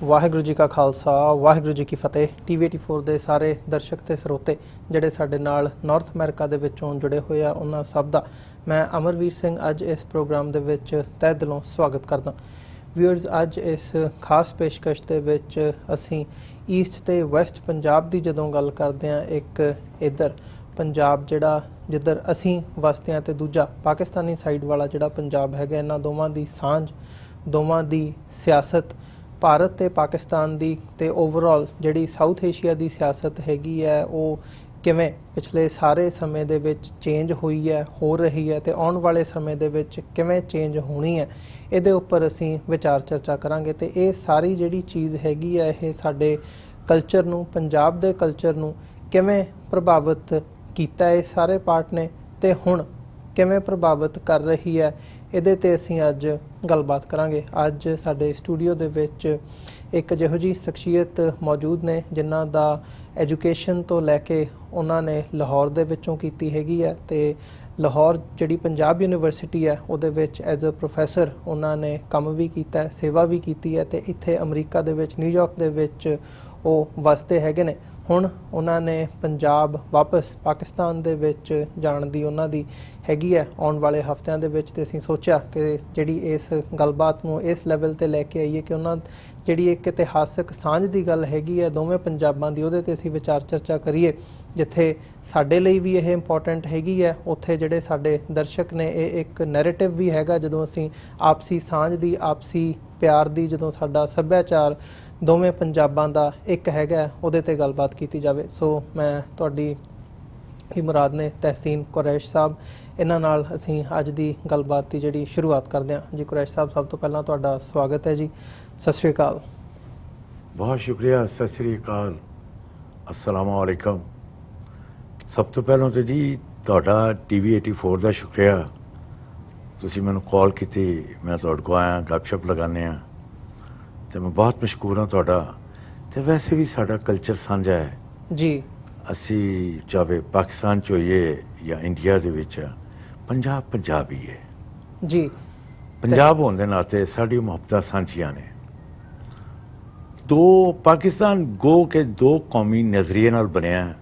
वाहिगुरू जी का खालसा वाहिगुरू जी की फतेह। TV84 ਦੇ ਸਾਰੇ ਦਰਸ਼ਕ ਤੇ ਸਰੋਤੇ ਜਿਹੜੇ ਸਾਡੇ ਨਾਲ ਨਾਰਥ ਅਮਰੀਕਾ ਦੇ ਵਿੱਚੋਂ ਜੁੜੇ ਹੋਏ ਆ ਉਹਨਾਂ ਸਭ ਦਾ ਮੈਂ ਅਮਰਵੀਰ ਸਿੰਘ ਅੱਜ ਇਸ ਪ੍ਰੋਗਰਾਮ ਦੇ ਵਿੱਚ ਤਹਿ ਦਿਲੋਂ ਸਵਾਗਤ ਕਰਦਾ। ਵਿਊਅਰਸ, ਅੱਜ ਇਸ ਖਾਸ ਪੇਸ਼ਕਸ਼ ਦੇ ਵਿੱਚ ਅਸੀਂ ਈਸਟ ਤੇ ਵੈਸਟ ਪੰਜਾਬ ਦੀ ਜਦੋਂ ਗੱਲ ਕਰਦੇ ਆ, ਇੱਕ ਇੱਧਰ ਪੰਜਾਬ ਜਿਹੜਾ ਜਿੱਧਰ ਅਸੀਂ ਵਸਦੇ ਆ ਤੇ ਦੂਜਾ ਪਾਕਿਸਤਾਨੀ ਸਾਈਡ ਵਾਲਾ ਜਿਹੜਾ ਪੰਜਾਬ ਹੈਗਾ, ਇਹਨਾਂ ਦੋਵਾਂ ਦੀ ਸਾਂਝ, ਦੋਵਾਂ ਦੀ ਸਿਆਸਤ, ਭਾਰਤ ਤੇ ਪਾਕਿस्तान ਦੀ ਤੇ ओवरऑल ਜਿਹੜੀ ਸਾਊਥ ਏਸ਼ੀਆ ਦੀ ਸਿਆਸਤ ਹੈਗੀ ਹੈ ਉਹ ਕਿਵੇਂ ਪਿਛਲੇ ਸਾਰੇ ਸਮੇਂ ਦੇ ਵਿੱਚ ਚੇਂਜ ਹੋਈ ਹੈ, ਹੋ ਰਹੀ ਹੈ ਤੇ ਆਉਣ ਵਾਲੇ ਸਮੇਂ ਦੇ ਵਿੱਚ ਕਿਵੇਂ ਚੇਂਜ ਹੋਣੀ ਹੈ, ਇਹਦੇ ਉੱਪਰ ਅਸੀਂ ਵਿਚਾਰ ਚਰਚਾ ਕਰਾਂਗੇ। ਤੇ ਇਹ ਸਾਰੀ ਜਿਹੜੀ ਚੀਜ਼ ਹੈਗੀ ਹੈ ਇਹ ਸਾਡੇ ਕਲਚਰ ਨੂੰ, ਪੰਜਾਬ ਦੇ ਕਲਚਰ ਨੂੰ ਕਿਵੇਂ ਪ੍ਰਭਾਵਿਤ ਕੀਤਾ ਹੈ ਸਾਰੇ ਪਾਰਟ ਨੇ ਤੇ ਹੁਣ ਕਿਵੇਂ ਪ੍ਰਭਾਵਿਤ ਕਰ ਰਹੀ ਹੈ, ਇਹਦੇ ਤੇ ਅਸੀਂ ਅੱਜ ਗੱਲਬਾਤ ਕਰਾਂਗੇ। ਅੱਜ ਸਾਡੇ ਸਟੂਡੀਓ ਦੇ ਵਿੱਚ ਇੱਕ ਜਿਹੋ ਜਿਹੀ ਸ਼ਖਸੀਅਤ ਮੌਜੂਦ ਨੇ ਜਿਨ੍ਹਾਂ ਦਾ ਐਜੂਕੇਸ਼ਨ ਤੋਂ ਲੈ ਕੇ ਉਹਨਾਂ ਨੇ ਲਾਹੌਰ ਦੇ ਵਿੱਚੋਂ ਕੀਤੀ ਹੈਗੀ ਹੈ ਤੇ ਲਾਹੌਰ ਜਿਹੜੀ ਪੰਜਾਬ ਯੂਨੀਵਰਸਿਟੀ ਹੈ ਉਹਦੇ ਵਿੱਚ ਐਜ਼ ਅ ਪ੍ਰੋਫੈਸਰ ਉਹਨਾਂ ਨੇ ਕੰਮ ਵੀ ਕੀਤਾ ਹੈ, ਸੇਵਾ ਵੀ ਕੀਤੀ ਹੈ ਤੇ ਇੱਥੇ ਅਮਰੀਕਾ ਦੇ ਵਿੱਚ, ਨਿਊਯਾਰਕ ਦੇ ਵਿੱਚ ਉਹ ਵਸਦੇ ਹੈਗੇ ਨੇ। ਹੁਣ ਉਹਨਾਂ ਨੇ ਪੰਜਾਬ ਵਾਪਸ ਪਾਕਿਸਤਾਨ ਦੇ ਵਿੱਚ ਜਾਣ ਦੀ ਉਹਨਾਂ ਦੀ ਹੈਗੀ ਹੈ ਆਉਣ ਵਾਲੇ ਹਫ਼ਤਿਆਂ ਦੇ ਵਿੱਚ। ਤੇ ਅਸੀਂ ਸੋਚਿਆ ਕਿ ਜਿਹੜੀ ਇਸ ਗੱਲਬਾਤ ਨੂੰ ਇਸ ਲੈਵਲ ਤੇ ਲੈ ਕੇ ਆਈਏ ਕਿ ਉਹਨਾਂ ਜਿਹੜੀ ਇੱਕ ਇਤਿਹਾਸਕ ਸਾਂਝ ਦੀ ਗੱਲ ਹੈਗੀ ਹੈ ਦੋਵੇਂ ਪੰਜਾਬਾਂ ਦੀ, ਉਹਦੇ ਤੇ ਅਸੀਂ ਵਿਚਾਰ ਚਰਚਾ ਕਰੀਏ। ਜਿੱਥੇ ਸਾਡੇ ਲਈ ਵੀ ਇਹ ਇੰਪੋਰਟੈਂਟ ਹੈਗੀ ਹੈ, ਉੱਥੇ ਜਿਹੜੇ ਸਾਡੇ ਦਰਸ਼ਕ ਨੇ ਇਹ ਇੱਕ ਨੈਰੇਟਿਵ ਵੀ ਹੈਗਾ ਜਦੋਂ ਅਸੀਂ ਆਪਸੀ ਸਾਂਝ ਦੀ, ਆਪਸੀ ਪਿਆਰ ਦੀ, ਜਦੋਂ ਸਾਡਾ ਸੱਭਿਆਚਾਰ ਦੋਵੇਂ ਪੰਜਾਬਾਂ ਦਾ ਇੱਕ ਹੈਗਾ ਉਹਦੇ ਤੇ ਗੱਲਬਾਤ ਕੀਤੀ ਜਾਵੇ। ਸੋ ਮੈਂ ਤੁਹਾਡੀ ਹੀ ਮੁਰਾਦ ਨੇ ਤਹਿਸੀਨ ਕੁਰੈਸ਼ ਸਾਹਿਬ, ਇਹਨਾਂ ਨਾਲ ਅਸੀਂ ਅੱਜ ਦੀ ਗੱਲਬਾਤ ਦੀ ਜਿਹੜੀ ਸ਼ੁਰੂਆਤ ਕਰਦੇ ਹਾਂ। ਜੀ ਕੁਰੈਸ਼ ਸਾਹਿਬ, ਸਭ ਤੋਂ ਪਹਿਲਾਂ ਤੁਹਾਡਾ ਸਵਾਗਤ ਹੈ ਜੀ। ਸਤਿ ਸ਼੍ਰੀ ਅਕਾਲ। ਬਹੁਤ ਸ਼ੁਕਰੀਆ। ਸਤਿ ਸ਼੍ਰੀ ਅਕਾਲ, ਅਸਲਾਮੁ ਅਲੈਕਮ। ਸਭ ਤੋਂ ਪਹਿਲਾਂ ਤਾਂ ਜੀ ਤੁਹਾਡਾ TV84 ਦਾ ਸ਼ੁਕਰੀਆ, ਤੁਸੀਂ ਮੈਨੂੰ ਕਾਲ ਕੀਤੀ, ਮੈਂ ਤੁਹਾਡੇ ਕੋਲ ਆਇਆ, ਗੱਪਸ਼ਪ ਲਗਾਉਂਦੇ ਹਾਂ ਤੇ ਮੈਂ ਬਹੁਤ ਮਸ਼ਕੂਰ ਹਾਂ ਤੁਹਾਡਾ। ਤੇ ਵੈਸੇ ਵੀ ਸਾਡਾ ਕਲਚਰ ਸਾਂਝਾ ਹੈ ਜੀ। ਅਸੀਂ ਚਾਹੇ ਪਾਕਿਸਤਾਨ 'ਚ ਹੋਈਏ ਜਾਂ ਇੰਡੀਆ ਦੇ ਵਿੱਚ, ਪੰਜਾਬ ਪੰਜਾਬ ਹੀ ਹੈ ਜੀ। ਪੰਜਾਬ ਹੋਣ ਦੇ ਨਾਤੇ ਸਾਡੀ ਮੁਹੱਬਤਾਂ ਸਾਂਝੀਆਂ ਨੇ। ਦੋ ਪਾਕਿਸਤਾਨ ਗੋ ਕੇ ਦੋ ਕੌਮੀ ਨਜ਼ਰੀਏ ਨਾਲ ਬਣਿਆ,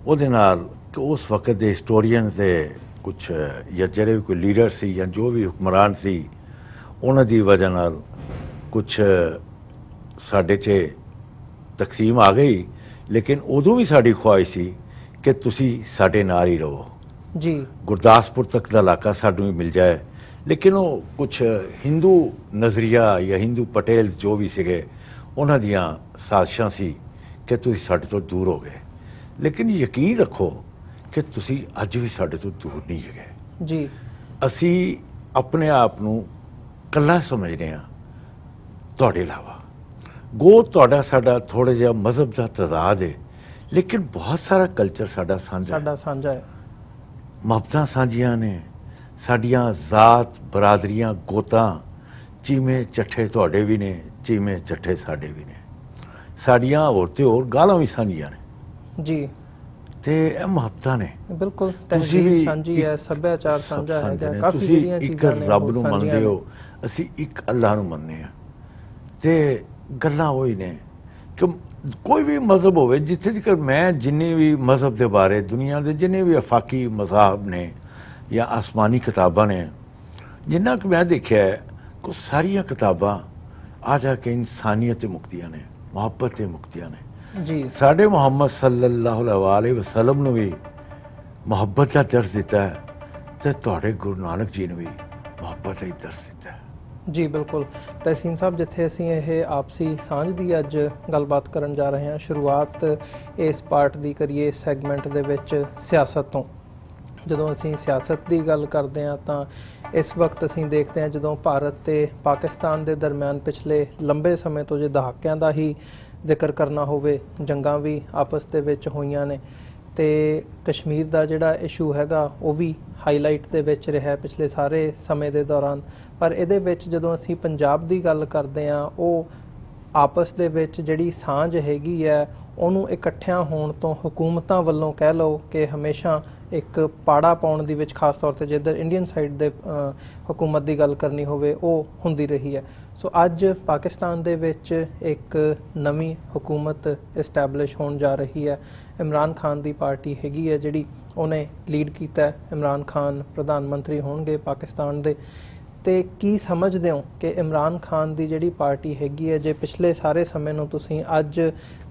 ਉਹਦੇ ਨਾਲ ਕਿ ਉਸ ਵਕਤ ਦੇ ਹਿਸਟੋਰੀਅਨਸ ਦੇ ਕੁਛ ਜਾਂ ਜਿਹੜੇ ਵੀ ਕੋਈ ਲੀਡਰ ਸੀ ਜਾਂ ਜੋ ਵੀ ਹੁਕਮਰਾਨ ਸੀ, ਉਹਨਾਂ ਦੀ ਵਜ੍ਹਾ ਨਾਲ ਕੁਛ ਸਾਡੇ 'ਚ ਤਕਸੀਮ ਆ ਗਈ। ਲੇਕਿਨ ਉਦੋਂ ਵੀ ਸਾਡੀ ਖੁਆਇਸ਼ ਸੀ ਕਿ ਤੁਸੀਂ ਸਾਡੇ ਨਾਲ ਹੀ ਰਹੋ ਜੀ। ਗੁਰਦਾਸਪੁਰ ਤੱਕ ਦਾ ਇਲਾਕਾ ਸਾਨੂੰ ਵੀ ਮਿਲ ਜਾਏ। ਲੇਕਿਨ ਉਹ ਕੁਛ ਹਿੰਦੂ ਨਜ਼ਰੀਆ ਜਾਂ ਹਿੰਦੂ ਪਟੇਲ ਜੋ ਵੀ ਸੀਗੇ, ਉਹਨਾਂ ਦੀਆਂ ਸਾਜ਼ਿਸ਼ਾਂ ਸੀ ਕਿ ਤੁਸੀਂ ਸਾਡੇ ਤੋਂ ਦੂਰ ਹੋ ਗਏ। ਲੇਕਿਨ ਯਕੀਨ ਰੱਖੋ ਕਿ ਤੁਸੀਂ ਅੱਜ ਵੀ ਸਾਡੇ ਤੋਂ ਦੂਰ ਨਹੀਂ ਹੈਗੇ ਜੀ। ਅਸੀਂ ਆਪਣੇ ਆਪ ਨੂੰ ਇਕੱਲਾ ਸਮਝਦੇ ਹਾਂ ਤੁਹਾਡੇ ਇਲਾਵਾ। ਗੋ ਤੁਹਾਡਾ ਸਾਡਾ ਥੋੜ੍ਹਾ ਜਿਹਾ ਮਜ਼ਹਬ ਦਾ ਤਜ਼ਾਦ ਹੈ, ਲੇਕਿਨ ਬਹੁਤ ਸਾਰਾ ਕਲਚਰ ਸਾਡਾ ਸਾਂਝਾ ਹੈ। ਮੁਹੱਬਤਾਂ ਸਾਂਝੀਆਂ ਨੇ ਸਾਡੀਆਂ, ਜ਼ਾਤ ਬਰਾਦਰੀਆਂ, ਗੋਤਾਂ, ਚੀਮੇ ਚੱਠੇ ਤੁਹਾਡੇ ਵੀ ਨੇ, ਚੀਮੇ ਚੱਠੇ ਸਾਡੇ ਵੀ ਨੇ, ਸਾਡੀਆਂ ਹੋਰ ਤੇ ਹੋਰ ਗਾਲਾਂ ਵੀ ਸਾਂਝੀਆਂ ਨੇ ਜੀ। ਤੇ ਇਹ ਮੁਹੱਬਤਾਂ ਨੇ। ਬਿਲਕੁਲ, ਤਹਿਜ਼ੀਬ ਸਾਂਝੀ ਹੈ, ਸੱਭਿਆਚਾਰ ਸਾਂਝਾ ਹੈਗਾ, ਕਾਫੀ ਜਿਹੜੀਆਂ ਚੀਜ਼ਾਂ ਨੇ। ਇੱਕ ਰੱਬ ਨੂੰ ਮੰਨਦੇ ਹੋ, ਅਸੀਂ ਇੱਕ ਅੱਲਾਹ ਨੂੰ ਮੰਨਦੇ ਹਾਂ। ਤੇ ਗੱਲਾਂ ਉਹੀ ਨੇ ਕਿ ਕੋਈ ਵੀ ਮਜ਼ਹਬ ਹੋਵੇ, ਜਿੱਥੇ ਤੱਕ ਮੈਂ ਜਿੰਨੇ ਵੀ ਮਜ਼ਹਬ ਦੇ ਬਾਰੇ ਦੁਨੀਆ ਦੇ ਜਿੰਨੇ ਵੀ ਅਫਾਕੀ ਮਜ਼ਾਹਬ ਨੇ ਜਾਂ ਆਸਮਾਨੀ ਕਿਤਾਬਾਂ ਨੇ, ਜਿੰਨਾ ਕਿ ਮੈਂ ਦੇਖਿਆ ਹੈ ਕਿ ਸਾਰੀਆਂ ਕਿਤਾਬਾਂ ਆ ਜਾ ਕੇ ਇਨਸਾਨੀਅਤ 'ਤੇ ਮੁਕਤੀਆਂ ਨੇ, ਮੁਹੱਬਤ 'ਤੇ ਮੁਕਤੀਆਂ ਨੇ ਜੀ। ਸਾਡੇ ਮੁਹੰਮਦ ਸੱਲੱਲਾਹੁ ਅਲੈਹਿ ਵਸੱਲਮ ਨੂੰ ਵੀ ਮੁਹੱਬਤ ਦਾ ਦਰਸ ਦਿੱਤਾ ਹੈ ਤੇ ਤੁਹਾਡੇ ਗੁਰੂ ਨਾਨਕ ਜੀ ਨੂੰ ਵੀ ਮੁਹੱਬਤ ਦਾ ਹੀ ਦਰਸ ਦਿੱਤਾ ਹੈ ਜੀ। ਬਿਲਕੁਲ ਤਹਿਸੀਨ ਸਾਹਿਬ, ਜਿੱਥੇ ਅਸੀਂ ਇਹ ਆਪਸੀ ਸਾਂਝ ਦੀ ਅੱਜ ਗੱਲਬਾਤ ਕਰਨ ਜਾ ਰਹੇ ਹਾਂ, ਸ਼ੁਰੂਆਤ ਇਸ ਪਾਰਟ ਦੀ ਕਰੀਏ ਸੈਗਮੈਂਟ ਦੇ ਵਿੱਚ ਸਿਆਸਤ ਤੋਂ। ਜਦੋਂ ਅਸੀਂ ਸਿਆਸਤ ਦੀ ਗੱਲ ਕਰਦੇ ਹਾਂ ਤਾਂ ਇਸ ਵਕਤ ਅਸੀਂ ਦੇਖਦੇ ਹਾਂ ਜਦੋਂ ਭਾਰਤ ਤੇ ਪਾਕਿਸਤਾਨ ਦੇ ਦਰਮਿਆਨ ਪਿਛਲੇ ਲੰਬੇ ਸਮੇਂ ਤੋਂ ਜੇ ਦਹਾਕਿਆਂ ਦਾ ਹੀ ਜ਼ਿਕਰ ਕਰਨਾ ਹੋਵੇ, ਜੰਗਾਂ ਵੀ ਆਪਸ ਦੇ ਵਿੱਚ ਹੋਈਆਂ ਨੇ ਤੇ ਕਸ਼ਮੀਰ ਦਾ ਜਿਹੜਾ ਇਸ਼ੂ ਹੈਗਾ ਉਹ ਵੀ ਹਾਈਲਾਈਟ ਦੇ ਵਿੱਚ ਰਿਹਾ ਪਿਛਲੇ ਸਾਰੇ ਸਮੇਂ ਦੇ ਦੌਰਾਨ। ਪਰ ਇਹਦੇ ਵਿੱਚ ਜਦੋਂ ਅਸੀਂ ਪੰਜਾਬ ਦੀ ਗੱਲ ਕਰਦੇ ਹਾਂ, ਉਹ ਆਪਸ ਦੇ ਵਿੱਚ ਜਿਹੜੀ ਸਾਂਝ ਹੈਗੀ ਹੈ ਉਹਨੂੰ ਇਕੱਠਿਆਂ ਹੋਣ ਤੋਂ ਹੁਕੂਮਤਾਂ ਵੱਲੋਂ ਕਹਿ ਲਓ ਕਿ ਹਮੇਸ਼ਾ ਇੱਕ ਪਾੜਾ ਪਾਉਣ ਦੀ ਵਿੱਚ, ਖਾਸ ਤੌਰ 'ਤੇ ਜੇਕਰ ਇੰਡੀਅਨ ਸਾਈਡ ਦੇ ਹੁਕੂਮਤ ਦੀ ਗੱਲ ਕਰਨੀ ਹੋਵੇ, ਉਹ ਹੁੰਦੀ ਰਹੀ ਹੈ। ਸੋ ਅੱਜ ਪਾਕਿਸਤਾਨ ਦੇ ਵਿੱਚ ਇੱਕ ਨਵੀਂ ਹੁਕੂਮਤ ਇਸਟੈਬਲਿਸ਼ ਹੋਣ ਜਾ ਰਹੀ ਹੈ। ਇਮਰਾਨ ਖਾਨ ਦੀ ਪਾਰਟੀ ਹੈਗੀ ਹੈ ਜਿਹੜੀ ਉਹਨੇ ਲੀਡ ਕੀਤਾ। ਇਮਰਾਨ ਖਾਨ ਪ੍ਰਧਾਨ ਮੰਤਰੀ ਹੋਣਗੇ ਪਾਕਿਸਤਾਨ ਦੇ। ਤੇ ਕੀ ਸਮਝਦੇ ਹੋ ਕਿ ਇਮਰਾਨ ਖਾਨ ਦੀ ਜਿਹੜੀ ਪਾਰਟੀ ਹੈਗੀ ਹੈ, ਜੇ ਪਿਛਲੇ ਸਾਰੇ ਸਮੇਂ ਨੂੰ ਤੁਸੀਂ ਅੱਜ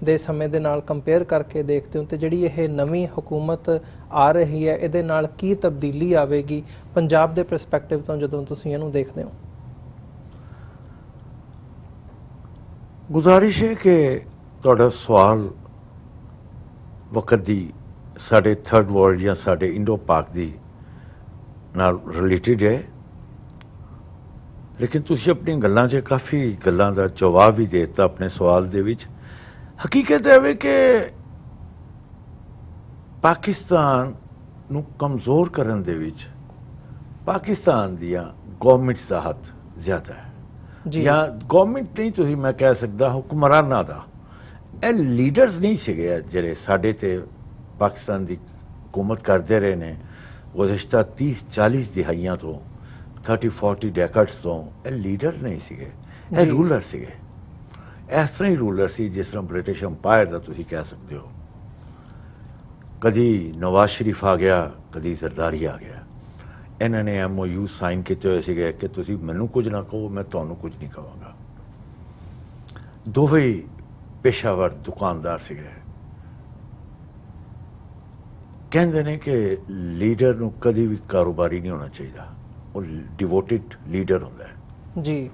ਦੇ ਸਮੇਂ ਦੇ ਨਾਲ ਕੰਪੇਅਰ ਕਰਕੇ ਦੇਖਦੇ ਹੋ, ਤੇ ਜਿਹੜੀ ਇਹ ਨਵੀਂ ਹੁਕੂਮਤ ਆ ਰਹੀ ਹੈ ਇਹਦੇ ਨਾਲ ਕੀ ਤਬਦੀਲੀ ਆਵੇਗੀ ਪੰਜਾਬ ਦੇ ਪਰਸਪੈਕਟਿਵ ਤੋਂ ਜਦੋਂ ਤੁਸੀਂ ਇਹਨੂੰ ਦੇਖਦੇ ਹੋ? ਗੁਜ਼ਾਰਿਸ਼ ਹੈ ਕਿ ਤੁਹਾਡਾ ਸਵਾਲ ਵਕਤ ਦੀ ਸਾਡੇ ਥਰਡ ਵਰਲਡ ਜਾਂ ਸਾਡੇ ਇੰਡੋ ਪਾਕ ਦੀ ਨਾਲ ਰਿਲੇਟਿਡ ਹੈ, ਲੇਕਿਨ ਤੁਸੀਂ ਆਪਣੀ ਗੱਲਾਂ 'ਚ ਕਾਫੀ ਗੱਲਾਂ ਦਾ ਜਵਾਬ ਵੀ ਦੇ ਦਿੱਤਾ ਆਪਣੇ ਸਵਾਲ ਦੇ ਵਿੱਚ। ਹਕੀਕਤ ਹੈ ਕਿ ਪਾਕਿਸਤਾਨ ਨੂੰ ਕਮਜ਼ੋਰ ਕਰਨ ਦੇ ਵਿੱਚ ਪਾਕਿਸਤਾਨ ਦੀਆਂ ਗੌਰਮੈਂਟਸ ਦਾ ਹੱਥ ਜ਼ਿਆਦਾ ਹੈ, ਜਾਂ ਗੌਰਮੈਂਟ ਨਹੀਂ, ਤੁਸੀਂ ਮੈਂ ਕਹਿ ਸਕਦਾ ਹੁਕਮਰਾਨਾਂ ਦਾ। ਇਹ ਲੀਡਰਸ ਨਹੀਂ ਸੀਗੇ ਜਿਹੜੇ ਸਾਡੇ 'ਤੇ ਪਾਕਿਸਤਾਨ ਦੀ ਹਕੂਮਤ ਕਰਦੇ ਰਹੇ ਨੇ ਗੁਜ਼ਸ਼ਤਾ 30-40 ਦਿਹਾਈਆਂ ਤੋਂ, 30-40 ਡੈਕੇਡਸ ਤੋਂ। ਇਹ ਲੀਡਰ ਨਹੀਂ ਸੀਗੇ, ਇਹ ਰੂਲਰ ਸੀਗੇ। ਇਸ ਤਰ੍ਹਾਂ ਹੀ ਰੂਲਰ ਸੀ ਜਿਸ ਤਰ੍ਹਾਂ ਬ੍ਰਿਟਿਸ਼ ਅੰਪਾਇਰ ਦਾ ਤੁਸੀਂ ਕਹਿ ਸਕਦੇ ਹੋ। ਕਦੀ ਨਵਾਜ਼ ਸ਼ਰੀਫ ਆ ਗਿਆ, ਕਦੀ ਜ਼ਰਦਾਰੀ ਆ ਗਿਆ। ਇਹਨਾਂ ਨੇ MOU ਸਾਈਨ ਕੀਤੇ ਹੋਏ ਸੀਗੇ ਕਿ ਤੁਸੀਂ ਮੈਨੂੰ ਕੁਝ ਨਾ ਕਹੋ, ਮੈਂ ਤੁਹਾਨੂੰ ਕੁਝ ਨਹੀਂ ਕਹਾਂਗਾ। ਦੋਵੇਂ ਪੇਸ਼ਾਵਰ ਦੁਕਾਨਦਾਰ ਸੀਗੇ। ਕਹਿੰਦੇ ਨੇ ਕਿ ਲੀਡਰ ਨੂੰ ਕਦੀ ਵੀ ਕਾਰੋਬਾਰੀ ਨਹੀਂ ਹੋਣਾ ਚਾਹੀਦਾ, ਉਹ ਡਿਵੋਟਿਡ ਲੀਡਰ ਹੁੰਦਾ ਹੈ ਜੀ।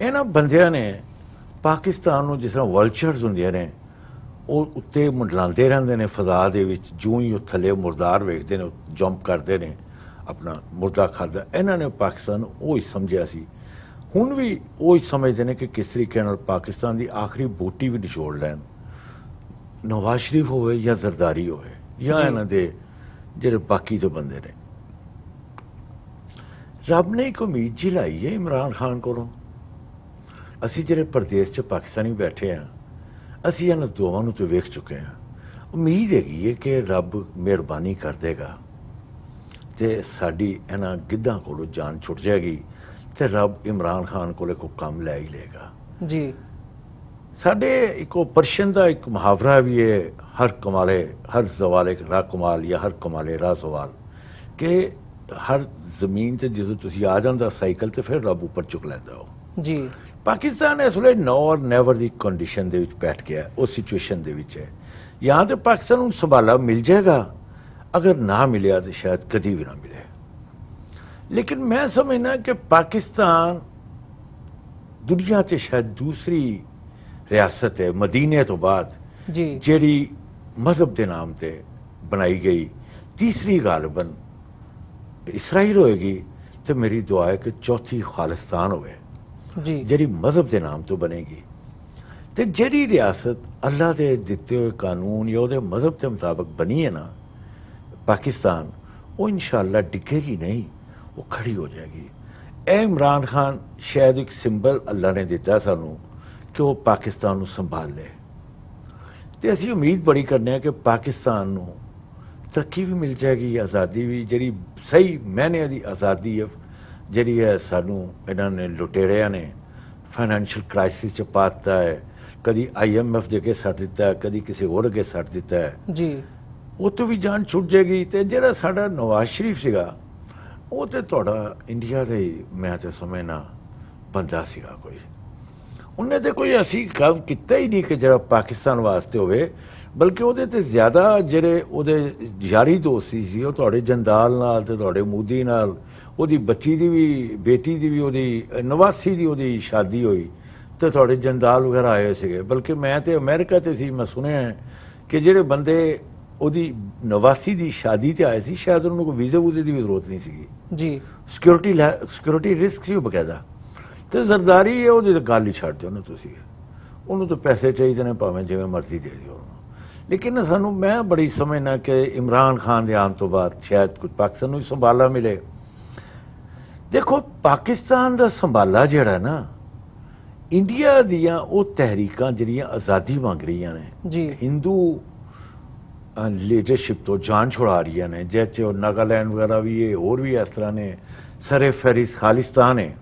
ਇਹਨਾਂ ਬੰਦਿਆਂ ਨੇ ਪਾਕਿਸਤਾਨ ਨੂੰ ਜਿਸ ਤਰ੍ਹਾਂ ਵਲਚਰਸ ਹੁੰਦੀਆਂ ਨੇ, ਉਹ ਉੱਤੇ ਮੰਡਲਾਉਂਦੇ ਰਹਿੰਦੇ ਨੇ ਫਜ਼ਾ ਦੇ ਵਿੱਚ। ਜਿਉਂ ਹੀ ਉਹ ਥੱਲੇ ਮੁਰਦਾਰ ਵੇਖਦੇ ਨੇ, ਜੰਪ ਕਰਦੇ ਨੇ, ਆਪਣਾ ਮੁਰਦਾ ਖਾਦਾ। ਇਹਨਾਂ ਨੇ ਪਾਕਿਸਤਾਨ ਨੂੰ ਉਹ ਹੀ ਸਮਝਿਆ ਸੀ, ਹੁਣ ਵੀ ਉਹ ਹੀ ਸਮਝਦੇ ਨੇ ਕਿ ਕਿਸ ਤਰੀਕੇ ਨਾਲ ਪਾਕਿਸਤਾਨ ਦੀ ਆਖਰੀ ਬੋਟੀ ਵੀ ਨਿਚੋੜ ਲੈਣ। ਨਵਾਜ਼ ਸ਼ਰੀਫ ਹੋਵੇ ਜਾਂ ਜ਼ਰਦਾਰੀ ਹੋਵੇ ਜਾਂ ਇਹਨਾਂ ਦੇ ਜਿਹੜੇ ਬਾਕੀ ਦੇ ਬੰਦੇ ਨੇ। ਰੱਬ ਨੇ ਇੱਕ ਉਮੀਦ ਜੀ ਲਾਈ ਹੈ ਇਮਰਾਨ ਖਾਨ ਕੋਲੋਂ। ਅਸੀਂ ਜਿਹੜੇ ਪ੍ਰਦੇਸ਼ 'ਚ ਪਾਕਿਸਤਾਨੀ ਬੈਠੇ ਹਾਂ, ਅਸੀਂ ਇਹਨਾਂ ਦੋਵਾਂ ਨੂੰ ਤਾਂ ਵੇਖ ਚੁੱਕੇ ਹਾਂ। ਉਮੀਦ ਹੈਗੀ ਹੈ ਕਿ ਰੱਬ ਮਿਹਰਬਾਨੀ ਕਰ ਦੇਗਾ ਤੇ ਸਾਡੀ ਇਹਨਾਂ ਗਿੱਧਾਂ ਕੋਲੋਂ ਜਾਨ ਛੁੱਟ ਜਾਏਗੀ ਤੇ ਰੱਬ ਇਮਰਾਨ ਖਾਨ ਕੋਲੇ ਕੋਈ ਕੰਮ ਲੈ ਹੀ ਲਏਗਾ ਜੀ। ਸਾਡੇ ਇੱਕ ਪਰਸ਼ੀਅਨ ਦਾ ਇੱਕ ਮੁਹਾਵਰਾ ਵੀ ਹੈ, ਹਰ ਕਮਾਲੇ ਹਰ ਜ਼ਵਾਲੇ ਰਾਹ ਕਮਾਲ ਜਾਂ ਹਰ ਕਮਾਲੇ ਰਾਹ ਜ਼ਵਾਲ, ਕਿ ਹਰ ਜ਼ਮੀਨ 'ਤੇ ਜਦੋਂ ਤੁਸੀਂ ਆ ਜਾਂਦਾ ਸਾਈਕਲ ਤੇ ਫਿਰ ਰੱਬ ਉੱਪਰ ਚੁੱਕ ਲੈਂਦਾ ਉਹ ਜੀ। ਪਾਕਿਸਤਾਨ ਇਸ ਵੇਲੇ ਨੋ ਔਰ ਨੈਵਰ ਦੀ ਕੰਡੀਸ਼ਨ ਦੇ ਵਿੱਚ ਬੈਠ ਗਿਆ, ਉਹ ਸਿਚੁਏਸ਼ਨ ਦੇ ਵਿੱਚ ਹੈ। ਜਾਂ ਤਾਂ ਪਾਕਿਸਤਾਨ ਨੂੰ ਸੰਭਾਲਾ ਮਿਲ ਜਾਏਗਾ, ਅਗਰ ਨਾ ਮਿਲਿਆ ਤਾਂ ਸ਼ਾਇਦ ਕਦੀ ਵੀ ਨਾ ਮਿਲੇ। ਲੇਕਿਨ ਮੈਂ ਸਮਝਦਾ ਕਿ ਪਾਕਿਸਤਾਨ ਦੁਨੀਆ 'ਤੇ ਸ਼ਾਇਦ ਦੂਸਰੀ ਰਿਆਸਤ ਹੈ ਮਦੀਨੇ ਤੋਂ ਬਾਅਦ ਜਿਹੜੀ ਮਜ਼ਹਬ ਦੇ ਨਾਮ 'ਤੇ ਬਣਾਈ ਗਈ। ਤੀਸਰੀ ਗਾਲਬਨ ਇਸਰਾਈਲ ਹੋਏਗੀ ਤੇ ਮੇਰੀ ਦੁਆ ਹੈ ਕਿ ਚੌਥੀ ਖਾਲਿਸਤਾਨ ਹੋਵੇ ਜਿਹੜੀ ਮਜ਼ਹਬ ਦੇ ਨਾਮ ਤੋਂ ਬਣੇਗੀ। ਤੇ ਜਿਹੜੀ ਰਿਆਸਤ ਅੱਲਾ ਦੇ ਦਿੱਤੇ ਹੋਏ ਕਾਨੂੰਨ ਜਾਂ ਉਹਦੇ ਮਜ਼ਹਬ ਦੇ ਮੁਤਾਬਕ ਬਣੀ ਹੈ ਨਾ ਪਾਕਿਸਤਾਨ, ਉਹ ਇਨਸ਼ਾਅੱਲਾ ਡਿੱਗੇਗੀ ਨਹੀਂ, ਉਹ ਖੜੀ ਹੋ ਜਾਏਗੀ। ਇਹ ਇਮਰਾਨ ਖਾਨ ਸ਼ਾਇਦ ਇੱਕ ਸਿੰਬਲ ਅੱਲਾ ਨੇ ਦਿੱਤਾ ਸਾਨੂੰ ਕਿ ਉਹ ਪਾਕਿਸਤਾਨ ਨੂੰ ਸੰਭਾਲ ਲੇ। ਤੇ ਅਸੀਂ ਉਮੀਦ ਬੜੀ ਕਰਨੇ ਹਾਂ ਕਿ ਪਾਕਿਸਤਾਨ ਨੂੰ ਤਰੱਕੀ ਵੀ ਮਿਲ ਜਾਏਗੀ, ਆਜ਼ਾਦੀ ਵੀ, ਜਿਹੜੀ ਸਹੀ ਮਾਇਨਿਆਂ ਦੀ ਆਜ਼ਾਦੀ ਹੈ ਜਿਹੜੀ ਹੈ ਸਾਨੂੰ ਇਹਨਾਂ ਨੇ ਲੁਟੇਰਿਆਂ ਨੇ ਫਾਈਨੈਂਸ਼ੀਅਲ ਕ੍ਰਾਈਸਿਸ 'ਚ ਪਾ ਦਿੱਤਾ ਹੈ। ਕਦੀ IMF ਦੇ ਅੱਗੇ ਸੱਟ ਦਿੱਤਾ ਹੈ, ਕਦੀ ਕਿਸੇ ਹੋਰ ਅੱਗੇ ਸੱਟ ਦਿੱਤਾ ਹੈ ਜੀ। ਉਹ ਤੋਂ ਵੀ ਜਾਨ ਛੁੱਟ ਜਾਏਗੀ। ਤੇ ਜਿਹੜਾ ਸਾਡਾ ਨਵਾਜ਼ ਸ਼ਰੀਫ ਸੀਗਾ, ਉਹ ਤੇ ਤੁਹਾਡਾ ਇੰਡੀਆ ਦਾ ਹੀ ਮੈਂ ਤੇ ਸਮਝਣਾ ਬੰਦਾ ਸੀਗਾ। ਕੋਈ ਉਹਨੇ ਤੇ ਕੋਈ ਅਸੀਂ ਕੰਮ ਕੀਤਾ ਹੀ ਨਹੀਂ ਕਿ ਜਿਹੜਾ ਪਾਕਿਸਤਾਨ ਵਾਸਤੇ ਹੋਵੇ, ਬਲਕਿ ਉਹਦੇ ਤੇ ਜ਼ਿਆਦਾ ਜਿਹੜੇ ਉਹਦੇ ਯਾਰੀ ਦੋਸਤੀ ਸੀ ਉਹ ਤੁਹਾਡੇ ਜੰਦਾਲ ਨਾਲ ਤੇ ਤੁਹਾਡੇ ਮੋਦੀ ਨਾਲ। ਉਹਦੀ ਬੱਚੀ ਦੀ ਵੀ, ਬੇਟੀ ਦੀ ਵੀ, ਉਹਦੀ ਨਵਾਸੀ ਦੀ ਉਹਦੀ ਸ਼ਾਦੀ ਹੋਈ ਤੇ ਤੁਹਾਡੇ ਜੰਦਾਲ ਵਗੈਰਾ ਆਏ ਸੀਗੇ। ਬਲਕਿ ਮੈਂ ਤੇ ਅਮਰੀਕਾ 'ਤੇ ਸੀ, ਮੈਂ ਸੁਣਿਆ ਕਿ ਜਿਹੜੇ ਬੰਦੇ ਉਹਦੀ ਨਵਾਸੀ ਦੀ ਸ਼ਾਦੀ 'ਤੇ ਆਏ ਸੀ ਸ਼ਾਇਦ ਉਹਨਾਂ ਨੂੰ ਕੋਈ ਵੀਜ਼ੇ ਵੂਜ਼ੇ ਦੀ ਵੀ ਜ਼ਰੂਰਤ ਨਹੀਂ ਸੀਗੀ ਜੀ। ਸਿਕਿਉਰਿਟੀ ਰਿਸਕ ਸੀ ਉਹ ਬਕਾਇਦਾ। ਤੇ ਜ਼ਰਦਾਰੀ ਹੈ, ਉਹਦੀ ਤਾਂ ਗੱਲ ਹੀ ਛੱਡ ਦਿਓ ਨਾ ਤੁਸੀਂ, ਉਹਨੂੰ ਤਾਂ ਪੈਸੇ ਚਾਹੀਦੇ ਨੇ ਭਾਵੇਂ ਜਿਵੇਂ ਮਰਜ਼ੀ ਦੇ ਦਿਓ ਉਹਨੂੰ। ਲੇਕਿਨ ਸਾਨੂੰ ਮੈਂ ਬੜੀ ਸਮਝਣਾ ਕਿ ਇਮਰਾਨ ਖਾਨ ਦੇ ਆਉਣ ਤੋਂ ਬਾਅਦ ਸ਼ਾਇਦ ਕੁਝ ਪਾਕਿਸਤਾਨ ਨੂੰ ਵੀ ਸੰਭਾਲਾ ਮਿਲੇ। ਦੇਖੋ ਪਾਕਿਸਤਾਨ ਦਾ ਸੰਭਾਲਾ ਜਿਹੜਾ ਨਾ ਇੰਡੀਆ ਦੀਆਂ ਉਹ ਤਹਿਰੀਕਾਂ ਜਿਹੜੀਆਂ ਆਜ਼ਾਦੀ ਮੰਗ ਰਹੀਆਂ ਨੇ ਜੀ ਹਿੰਦੂ ਲੀਡਰਸ਼ਿਪ ਤੋਂ ਜਾਨ ਛੁਡਾ ਰਹੀਆਂ ਨੇ, ਜਿਹ 'ਚ ਨਾਗਾਲੈਂਡ ਵਗੈਰਾ ਵੀ ਇਹ ਹੋਰ ਵੀ ਇਸ ਤਰ੍ਹਾਂ ਨੇ, ਸਰੇ ਫਹਿਰਿस्त ਖਾਲਿਸਤਾਨ ਹੈ।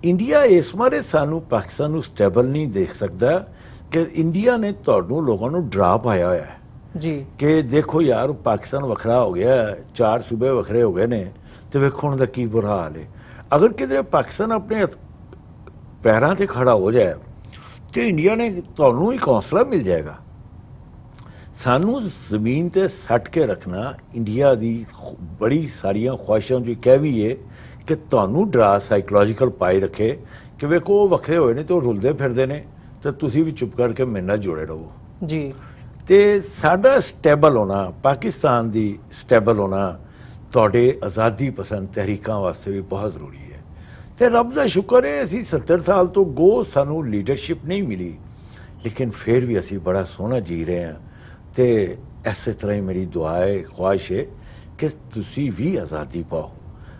ਇੰਡੀਆ ਇਸ ਮਾਰੇ ਸਾਨੂੰ ਪਾਕਿਸਤਾਨ ਨੂੰ ਸਟੇਬਲ ਨਹੀਂ ਦੇਖ ਸਕਦਾ ਕਿ ਇੰਡੀਆ ਨੇ ਤੁਹਾਨੂੰ ਲੋਕਾਂ ਨੂੰ ਡਰਾ ਪਾਇਆ ਹੋਇਆ ਹੈ ਜੀ ਕਿ ਦੇਖੋ ਯਾਰ ਪਾਕਿਸਤਾਨ ਵੱਖਰਾ ਹੋ ਗਿਆ, 4 ਸੂਬੇ ਵੱਖਰੇ ਹੋ ਗਏ ਨੇ ਤੇ ਵੇਖੋ ਉਹਨਾਂ ਦਾ ਕੀ ਬੁਰਾ ਹਾਲ ਹੈ। ਅਗਰ ਕਿਧਰੇ ਪਾਕਿਸਤਾਨ ਆਪਣੇ ਪੈਰਾਂ 'ਤੇ ਖੜਾ ਹੋ ਜਾਏ ਤੇ ਇੰਡੀਆ ਨੇ ਤੁਹਾਨੂੰ ਇੱਕ ਹੌਸਲਾ ਮਿਲ ਜਾਏਗਾ। ਸਾਨੂੰ ਜ਼ਮੀਨ 'ਤੇ ਸੱਟ ਕੇ ਰੱਖਣਾ ਇੰਡੀਆ ਦੀ ਬੜੀ ਸਾਰੀਆਂ ਖੁਆਇਸ਼ਾਂ 'ਚ ਕਹਿ ਵੀ ਹੈ ਕਿ ਤੁਹਾਨੂੰ ਡਰਾ ਸਾਈਕੋਲੋਜੀਕਲ ਪਾਈ ਰੱਖੇ ਕਿ ਵੇਖੋ ਉਹ ਵੱਖਰੇ ਹੋਏ ਨੇ ਤੇ ਉਹ ਰੁਲਦੇ ਫਿਰਦੇ ਨੇ ਤੇ ਤੁਸੀਂ ਵੀ ਚੁੱਪ ਕਰਕੇ ਮੇਰੇ ਨਾਲ ਜੁੜੇ ਰਹੋ ਜੀ। ਤੇ ਸਾਡਾ ਸਟੇਬਲ ਹੋਣਾ, ਪਾਕਿਸਤਾਨ ਦੀ ਸਟੇਬਲ ਹੋਣਾ ਤੁਹਾਡੇ ਆਜ਼ਾਦੀ ਪਸੰਦ ਤਹਿਰੀਕਾਂ ਵਾਸਤੇ ਵੀ ਬਹੁਤ ਜ਼ਰੂਰੀ ਹੈ। ਤੇ ਰੱਬ ਦਾ ਸ਼ੁਕਰ ਹੈ ਅਸੀਂ 70 ਸਾਲ ਤੋਂ ਗੋ ਸਾਨੂੰ ਲੀਡਰਸ਼ਿਪ ਨਹੀਂ ਮਿਲੀ, ਲੇਕਿਨ ਫਿਰ ਵੀ ਅਸੀਂ ਬੜਾ ਸੋਹਣਾ ਜੀ ਰਹੇ ਹਾਂ। ਤੇ ਇਸੇ ਤਰ੍ਹਾਂ ਹੀ ਮੇਰੀ ਦੁਆ ਹੈ, ਖੁਆਇਸ਼ ਹੈ ਕਿ ਤੁਸੀਂ ਵੀ ਆਜ਼ਾਦੀ ਪਾਓ।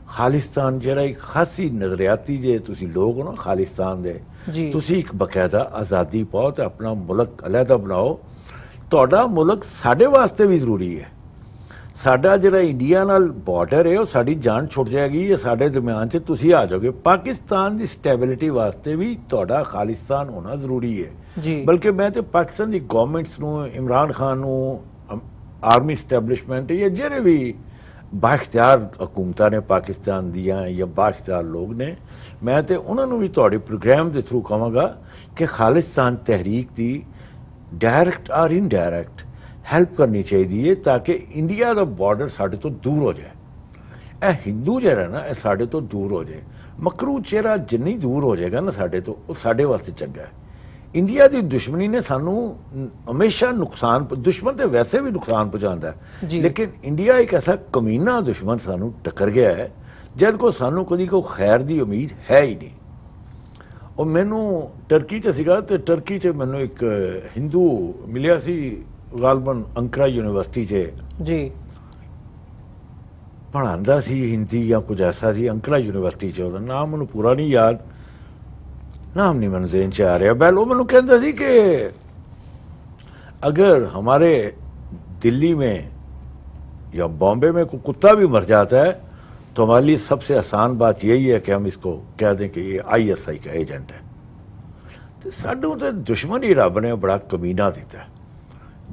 ਖਾਲਿਸਤਾਨ ਜਿਹੜਾ ਇੱਕ ਖਾਸੀ ਨਜ਼ਰਿਆਤੀ ਜੇ ਤੁਸੀਂ ਲੋਕ ਹੋ ਨਾ ਖਾਲਿਸਤਾਨ ਦੇ, ਤੁਸੀਂ ਇੱਕ ਬਕਾਇਦਾ ਆਜ਼ਾਦੀ ਪਾਓ ਤੇ ਆਪਣਾ ਮੁਲਕ ਅਲੱਗਾ ਬਣਾਓ। ਤੁਹਾਡਾ ਮੁਲਕ ਸਾਡੇ ਵਾਸਤੇ ਵੀ ਜ਼ਰੂਰੀ ਹੈ। ਸਾਡਾ ਜਿਹੜਾ ਇੰਡੀਆ ਨਾਲ ਬਾਰਡਰ ਹੈ ਉਹ ਸਾਡੀ ਜਾਨ ਛੁੱਟ ਜਾਏਗੀ ਜੇ ਸਾਡੇ ਦਰਮਿਆਨ 'ਚ ਤੁਸੀਂ ਆ ਜਾਓਗੇ। ਪਾਕਿਸਤਾਨ ਦੀ ਸਟੈਬਿਲਿਟੀ ਵਾਸਤੇ ਵੀ ਤੁਹਾਡਾ ਖਾਲਿਸਤਾਨ ਹੋਣਾ ਜ਼ਰੂਰੀ ਹੈ। ਬਲਕਿ ਮੈਂ ਤੇ ਪਾਕਿਸਤਾਨ ਦੀ ਗਵਰਨਮੈਂਟਸ ਨੂੰ, ਇਮਰਾਨ ਖਾਨ ਨੂੰ, ਆਰਮੀ ਸਟੈਬਲਿਸ਼ਮੈਂਟ ਜਾਂ ਜਿਹੜੇ ਵੀ ਬਾਇਖਤਿਆਰ ਹਕੂਮਤਾਂ ਨੇ ਪਾਕਿਸਤਾਨ ਦੀਆਂ ਜਾਂ ਬਾਇਖਤਿਆਰ ਲੋਕ ਨੇ, ਮੈਂ ਤੇ ਉਹਨਾਂ ਨੂੰ ਵੀ ਤੁਹਾਡੇ ਪ੍ਰੋਗਰਾਮ ਦੇ ਥਰੂ ਕਹਾਂਗਾ ਕਿ ਖਾਲਿਸਤਾਨ ਤਹਿਰੀਕ ਦੀ ਡਾਇਰੈਕਟ ਔਰ ਇਨਡਾਇਰੈਕਟ ਹੈਲਪ ਕਰਨੀ ਚਾਹੀਦੀ ਹੈ ਤਾਂ ਕਿ ਇੰਡੀਆ ਦਾ ਬਾਰਡਰ ਸਾਡੇ ਤੋਂ ਦੂਰ ਹੋ ਜਾਏ। ਇਹ ਹਿੰਦੂ ਜਿਹੜਾ ਨਾ ਇਹ ਸਾਡੇ ਤੋਂ ਦੂਰ ਹੋ ਜਾਏ। ਮਕਰੂ ਚਿਹਰਾ ਜਿੰਨੀ ਦੂਰ ਹੋ ਜਾਏਗਾ ਨਾ ਸਾਡੇ ਤੋਂ, ਉਹ ਸਾਡੇ ਵਾਸਤੇ ਚੰਗਾ ਹੈ। ਇੰਡੀਆ ਦੀ ਦੁਸ਼ਮਣੀ ਨੇ ਸਾਨੂੰ ਹਮੇਸ਼ਾ ਨੁਕਸਾਨ, ਦੁਸ਼ਮਣ ਤੇ ਵੈਸੇ ਵੀ ਨੁਕਸਾਨ ਪਹੁੰਚਾਉਂਦਾ ਹੈ, ਲੇਕਿਨ ਇੰਡੀਆ ਇੱਕ ਐਸਾ ਕਮੀਨਾ ਦੁਸ਼ਮਣ ਸਾਨੂੰ ਟੱਕਰ ਗਿਆ ਹੈ ਜਦ ਕੋ ਸਾਨੂੰ ਕਦੀ ਕੋਈ ਖੈਰ ਦੀ ਉਮੀਦ ਹੈ ਹੀ ਨਹੀਂ। ਉਹ ਮੈਨੂੰ ਟਰਕੀ 'ਚ ਸੀਗਾ ਤੇ ਟਰਕੀ 'ਚ ਮੈਨੂੰ ਇੱਕ ਹਿੰਦੂ ਮਿਲਿਆ ਸੀ, ਗਾਲਬਨ ਅੰਕਰਾ ਯੂਨੀਵਰਸਿਟੀ 'ਚ ਜੀ ਪੜ੍ਹਾਉਂਦਾ ਸੀ ਹਿੰਦੀ ਜਾਂ ਕੁਝ ਐਸਾ ਸੀ, ਅੰਕਰਾ ਯੂਨੀਵਰਸਿਟੀ 'ਚ। ਉਹਦਾ ਨਾਮ ਮੈਨੂੰ ਪੂਰਾ ਨਹੀਂ ਯਾਦ, नाम नहीं मन ज़हन से आ रहा। बैल वो मैंने कहता थी कि अगर हमारे दिल्ली में या बॉम्बे में कोई कुत्ता भी मर जाता है तो हमारे लिए सबसे आसान बात यही है कि हम इसको कह दें कि ये ISI का एजेंट है। तो साडू तो दुश्मन ही रब ने बड़ा कमीना दिता है।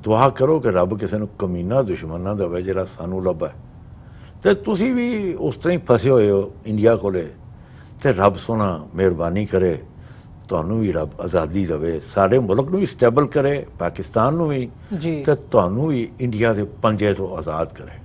दुआ करो कि रब किसी को कमीना दुश्मन ना दवे जिहड़ा सानू लभा। तो तुसी भी उस तरह ही फसे हुए हो इंडिया कोले, तो रब सोना मेहरबानी करे ਤੁਹਾਨੂੰ ਵੀ ਰੱਬ ਆਜ਼ਾਦੀ ਦੇਵੇ, ਸਾਡੇ ਮੁਲਕ ਨੂੰ ਵੀ ਸਟੇਬਲ ਕਰੇ, ਪਾਕਿਸਤਾਨ ਨੂੰ ਵੀ ਤੇ ਤੁਹਾਨੂੰ ਵੀ ਇੰਡੀਆ ਦੇ ਪੰਜੇ ਤੋਂ ਆਜ਼ਾਦ ਕਰੇ।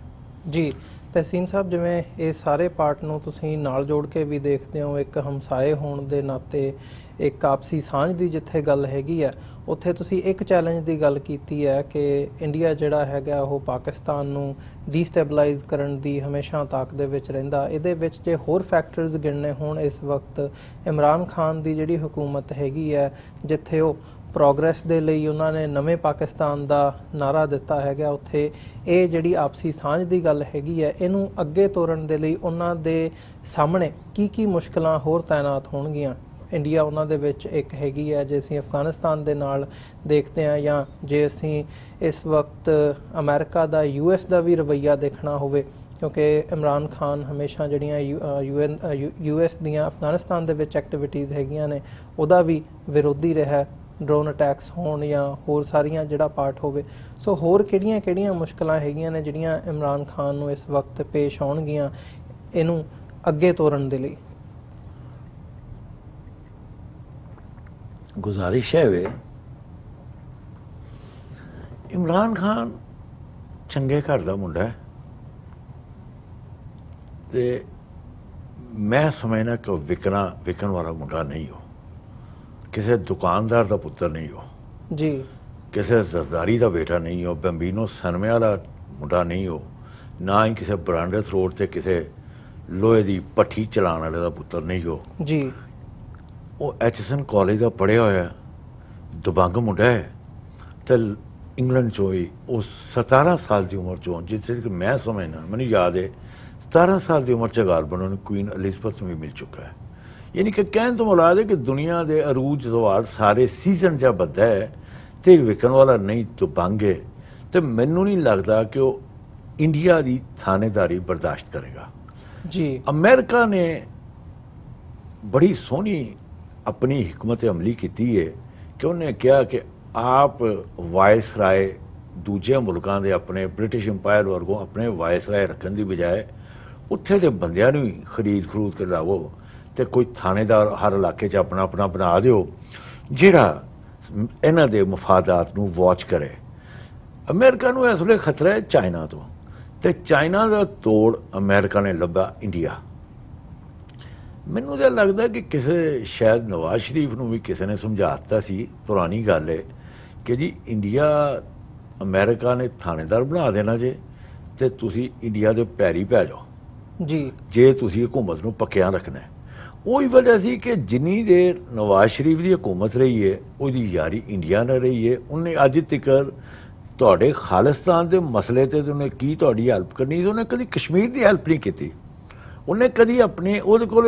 ਜੀ ਤਹਿਸੀਨ ਸਾਹਿਬ, ਜਿਵੇਂ ਇਹ ਸਾਰੇ ਪਾਰਟ ਨੂੰ ਤੁਸੀਂ ਨਾਲ ਜੋੜ ਕੇ ਵੀ ਦੇਖਦੇ ਹੋ, ਇੱਕ ਹਮਸਾਏ ਹੋਣ ਦੇ ਨਾਤੇ, ਇੱਕ ਆਪਸੀ ਸਾਂਝ ਦੀ ਜਿੱਥੇ ਗੱਲ ਹੈਗੀ ਹੈ, ਉੱਥੇ ਤੁਸੀਂ ਇੱਕ ਚੈਲੰਜ ਦੀ ਗੱਲ ਕੀਤੀ ਹੈ ਕਿ ਇੰਡੀਆ ਜਿਹੜਾ ਹੈਗਾ ਉਹ ਪਾਕਿਸਤਾਨ ਨੂੰ ਡੀਸਟੇਬਲਾਈਜ਼ ਕਰਨ ਦੀ ਹਮੇਸ਼ਾ ਤਾਕ ਦੇ ਵਿੱਚ ਰਹਿੰਦਾ। ਇਹਦੇ ਵਿੱਚ ਜੇ ਹੋਰ ਫੈਕਟਰਸ ਗਿਣਨੇ ਹੋਣ, ਇਸ ਵਕਤ ਇਮਰਾਨ ਖਾਨ ਦੀ ਜਿਹੜੀ ਹਕੂਮਤ ਹੈਗੀ ਹੈ, ਜਿੱਥੇ ਉਹ ਪ੍ਰੋਗਰੈਸ ਦੇ ਲਈ ਉਹਨਾਂ ਨੇ ਨਵੇਂ ਪਾਕਿਸਤਾਨ ਦਾ ਨਾਰਾ ਦਿੱਤਾ ਹੈਗਾ, ਉੱਥੇ ਇਹ ਜਿਹੜੀ ਆਪਸੀ ਸਾਂਝ ਦੀ ਗੱਲ ਹੈਗੀ ਹੈ, ਇਹਨੂੰ ਅੱਗੇ ਤੋਰਨ ਦੇ ਲਈ ਉਹਨਾਂ ਦੇ ਸਾਹਮਣੇ ਕੀ ਮੁਸ਼ਕਲਾਂ ਹੋਰ ਤਾਇਨਾਤ ਹੋਣਗੀਆਂ? ਇੰਡੀਆ ਉਹਨਾਂ ਦੇ ਵਿੱਚ ਇੱਕ ਹੈਗੀ ਹੈ, ਜੇ ਅਸੀਂ ਅਫਗਾਨਿਸਤਾਨ ਦੇ ਨਾਲ ਦੇਖਦੇ ਹਾਂ, ਜਾਂ ਜੇ ਅਸੀਂ ਇਸ ਵਕਤ ਅਮਰੀਕਾ ਦਾ, US ਦਾ ਵੀ ਰਵੱਈਆ ਦੇਖਣਾ ਹੋਵੇ, ਕਿਉਂਕਿ ਇਮਰਾਨ ਖਾਨ ਹਮੇਸ਼ਾ ਜਿਹੜੀਆਂ US ਦੀਆਂ ਅਫਗਾਨਿਸਤਾਨ ਦੇ ਵਿੱਚ ਐਕਟੀਵਿਟੀਜ਼ ਹੈਗੀਆਂ ਨੇ ਉਹਦਾ ਵੀ ਵਿਰੋਧੀ ਰਿਹਾ, ਡਰੋਨ ਅਟੈਕਸ ਹੋਣ ਜਾਂ ਹੋਰ ਸਾਰੀਆਂ ਜਿਹੜਾ ਪਾਰਟ ਹੋਵੇ। ਸੋ ਹੋਰ ਕਿਹੜੀਆਂ ਮੁਸ਼ਕਲਾਂ ਹੈਗੀਆਂ ਨੇ ਜਿਹੜੀਆਂ ਇਮਰਾਨ ਖਾਨ ਨੂੰ ਇਸ ਵਕਤ ਪੇਸ਼ ਆਉਣਗੀਆਂ ਇਹਨੂੰ ਅੱਗੇ ਤੋਰਨ ਦੇ ਲਈ? गुजारिश है वे इमरान खान चंगे घर का मुंडा है ते मैं समझना कि विकन वाला मुंडा नहीं हो, किसी दुकानदार का पुत्र नहीं हो जी, किसी जरदारी का बेटा नहीं हो, बंबीनो सनमे वाला मुंडा नहीं हो, ना ही किसी ब्रांडस रोड से किसी लोहे की भट्ठी चलाने वाले का पुत्र नहीं हो जी। ਉਹ HSN ਕਾਲਜ ਦਾ ਪੜ੍ਹਿਆ ਹੋਇਆ ਦਬੰਗ ਮੁੰਡਾ ਹੈ ਤੇ ਇੰਗਲੈਂਡ 'ਚੋਂ ਹੀ ਉਹ 17 ਸਾਲ ਦੀ ਉਮਰ 'ਚੋਂ, ਜਿੱਥੇ ਕਿ ਮੈਂ ਸਮਝਣਾ, ਮੈਨੂੰ ਯਾਦ ਹੈ 17 ਸਾਲ ਦੀ ਉਮਰ 'ਚ ਗਾਲਬਨ ਨੂੰ ਕੁਈਨ ਐਲਿਜ਼ਬeth ਨੂੰ ਵੀ ਮਿਲ ਚੁੱਕਾ ਹੈ। यानी कि कहने तो मुराद है कि दुनिया के अरूज सवाल सारे सीजन जब बंदा है तो विकन वाला नहीं तो बंग है, तो मैनू नहीं लगता कि वो इंडिया की थानेदारी बर्दाश्त करेगा जी। अमेरिका ने बड़ी सोहनी अपनी हिकमत अमली की है कि उन्हें कहा कि आप वायस राय दूजे मुल्कों के अपने ब्रिटिश अंपायर वर्गों अपने वायस राय रखने की बजाय उत्थे के बंदियां नूं ही खरीद खरूद के लावो, तो कोई थानेदार हर इलाके च अपना अपना बना दिओ जिहड़ा इन्हां दे मफादात नूं वॉच करे। अमेरिका नूं इस वेले खतरा है चाइना तो, चाइना का तोड़ अमेरिका ने लभा इंडिया। मैनूं तो लगता कि किसी शायद नवाज शरीफ नूं भी किसी ने समझा दिता सी, पुरानी गल है कि जी इंडिया अमेरिका ने थानेदार बना देना जे, तो तुसी इंडिया के पैरी पै जाओ जी, जे तुसी हुकूमत नूं पक्कियां रखना है। वही वजह सी कि जिन्नी देर नवाज शरीफ की हुकूमत रही है उसकी यारी इंडिया ने रही है। उन्हें अज तक तुहाडे खालिस्तान के मसले ते उन्हें की तुहाडी हैल्प करनी, उन्हें कभी कश्मीर की हैल्प नहीं की। उन्हें कभी अपने उहदे कोल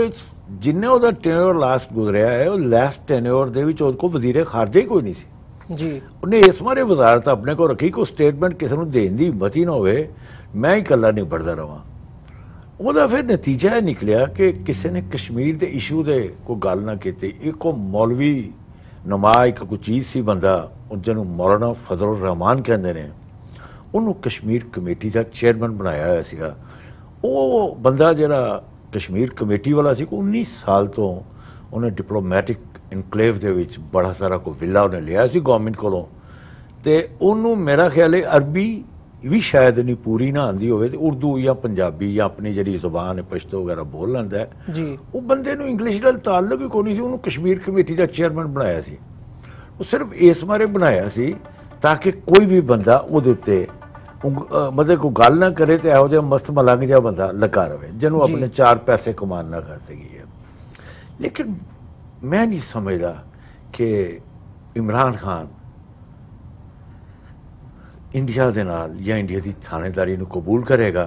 जिन्ने उहदा टेन्योर लास्ट गुजरिया है वो लास्ट टेन्योर दे विच उहदे कोल वजीरे खारजा ही कोई नहीं सी जी। उन्हें इस बारे वजारत अपने को रखी कोई स्टेटमेंट किसी को देने की हिम्मत ही ना होवे, मैं ही कला निबड़दा रवां। ਉਹਦਾ ਫਿਰ ਨਤੀਜਾ ਇਹ ਨਿਕਲਿਆ ਕਿ ਕਿਸੇ ਨੇ ਕਸ਼ਮੀਰ ਦੇ ਇਸ਼ੂ ਦੇ ਕੋਈ ਗੱਲ ਨਾ ਕੀਤੀ। ਇੱਕ ਉਹ ਮੌਲਵੀ ਨਮਾ ਇੱਕ ਕੋਈ ਚੀਜ਼ ਸੀ ਬੰਦਾ, ਜਿਹਨੂੰ ਮੌਲਾਨਾ ਫਜ਼ਲ ਰਹਿਮਾਨ ਕਹਿੰਦੇ ਨੇ, ਉਹਨੂੰ ਕਸ਼ਮੀਰ ਕਮੇਟੀ ਦਾ ਚੇਅਰਮੈਨ ਬਣਾਇਆ ਹੋਇਆ ਸੀਗਾ। ਉਹ ਬੰਦਾ ਜਿਹੜਾ ਕਸ਼ਮੀਰ ਕਮੇਟੀ ਵਾਲਾ ਸੀ 19 ਸਾਲ ਤੋਂ ਉਹਨੇ ਡਿਪਲੋਮੈਟਿਕ ਇਨਕਲੇਵ ਦੇ ਵਿੱਚ ਬੜਾ ਸਾਰਾ ਕੋਈ ਵਿਲਾ ਉਹਨੇ ਲਿਆ ਸੀ ਗੌਰਮੈਂਟ ਕੋਲੋਂ, ਅਤੇ ਉਹਨੂੰ ਮੇਰਾ ਖਿਆਲ ਹੈ ਅਰਬੀ भी शायद नहीं पूरी ना आती हो, उर्दू या पंजाबी या अपनी जी जबान है पश्तो वगैरह बोल लेंदा है जी। वो बंदे नूं इंग्लिश नाल ताल्लुक ही कोई नहीं सी, उन्होंने कश्मीर कमेटी का चेयरमैन बनाया सी। वो सिर्फ इस बारे बनाया सी ताकि कोई भी बंदा उहदे उत्ते मतलब कोई गल ना करे तो इहो जिहा मस्त मलंग जिहा बंदा लगा रहे जिन्हों अपने 4 पैसे कमान ना कर सकी है। लेकिन मैं नहीं समझदा कि इमरान खान इंडिया दे नाल या इंडिया की थानेदारी नूं कबूल करेगा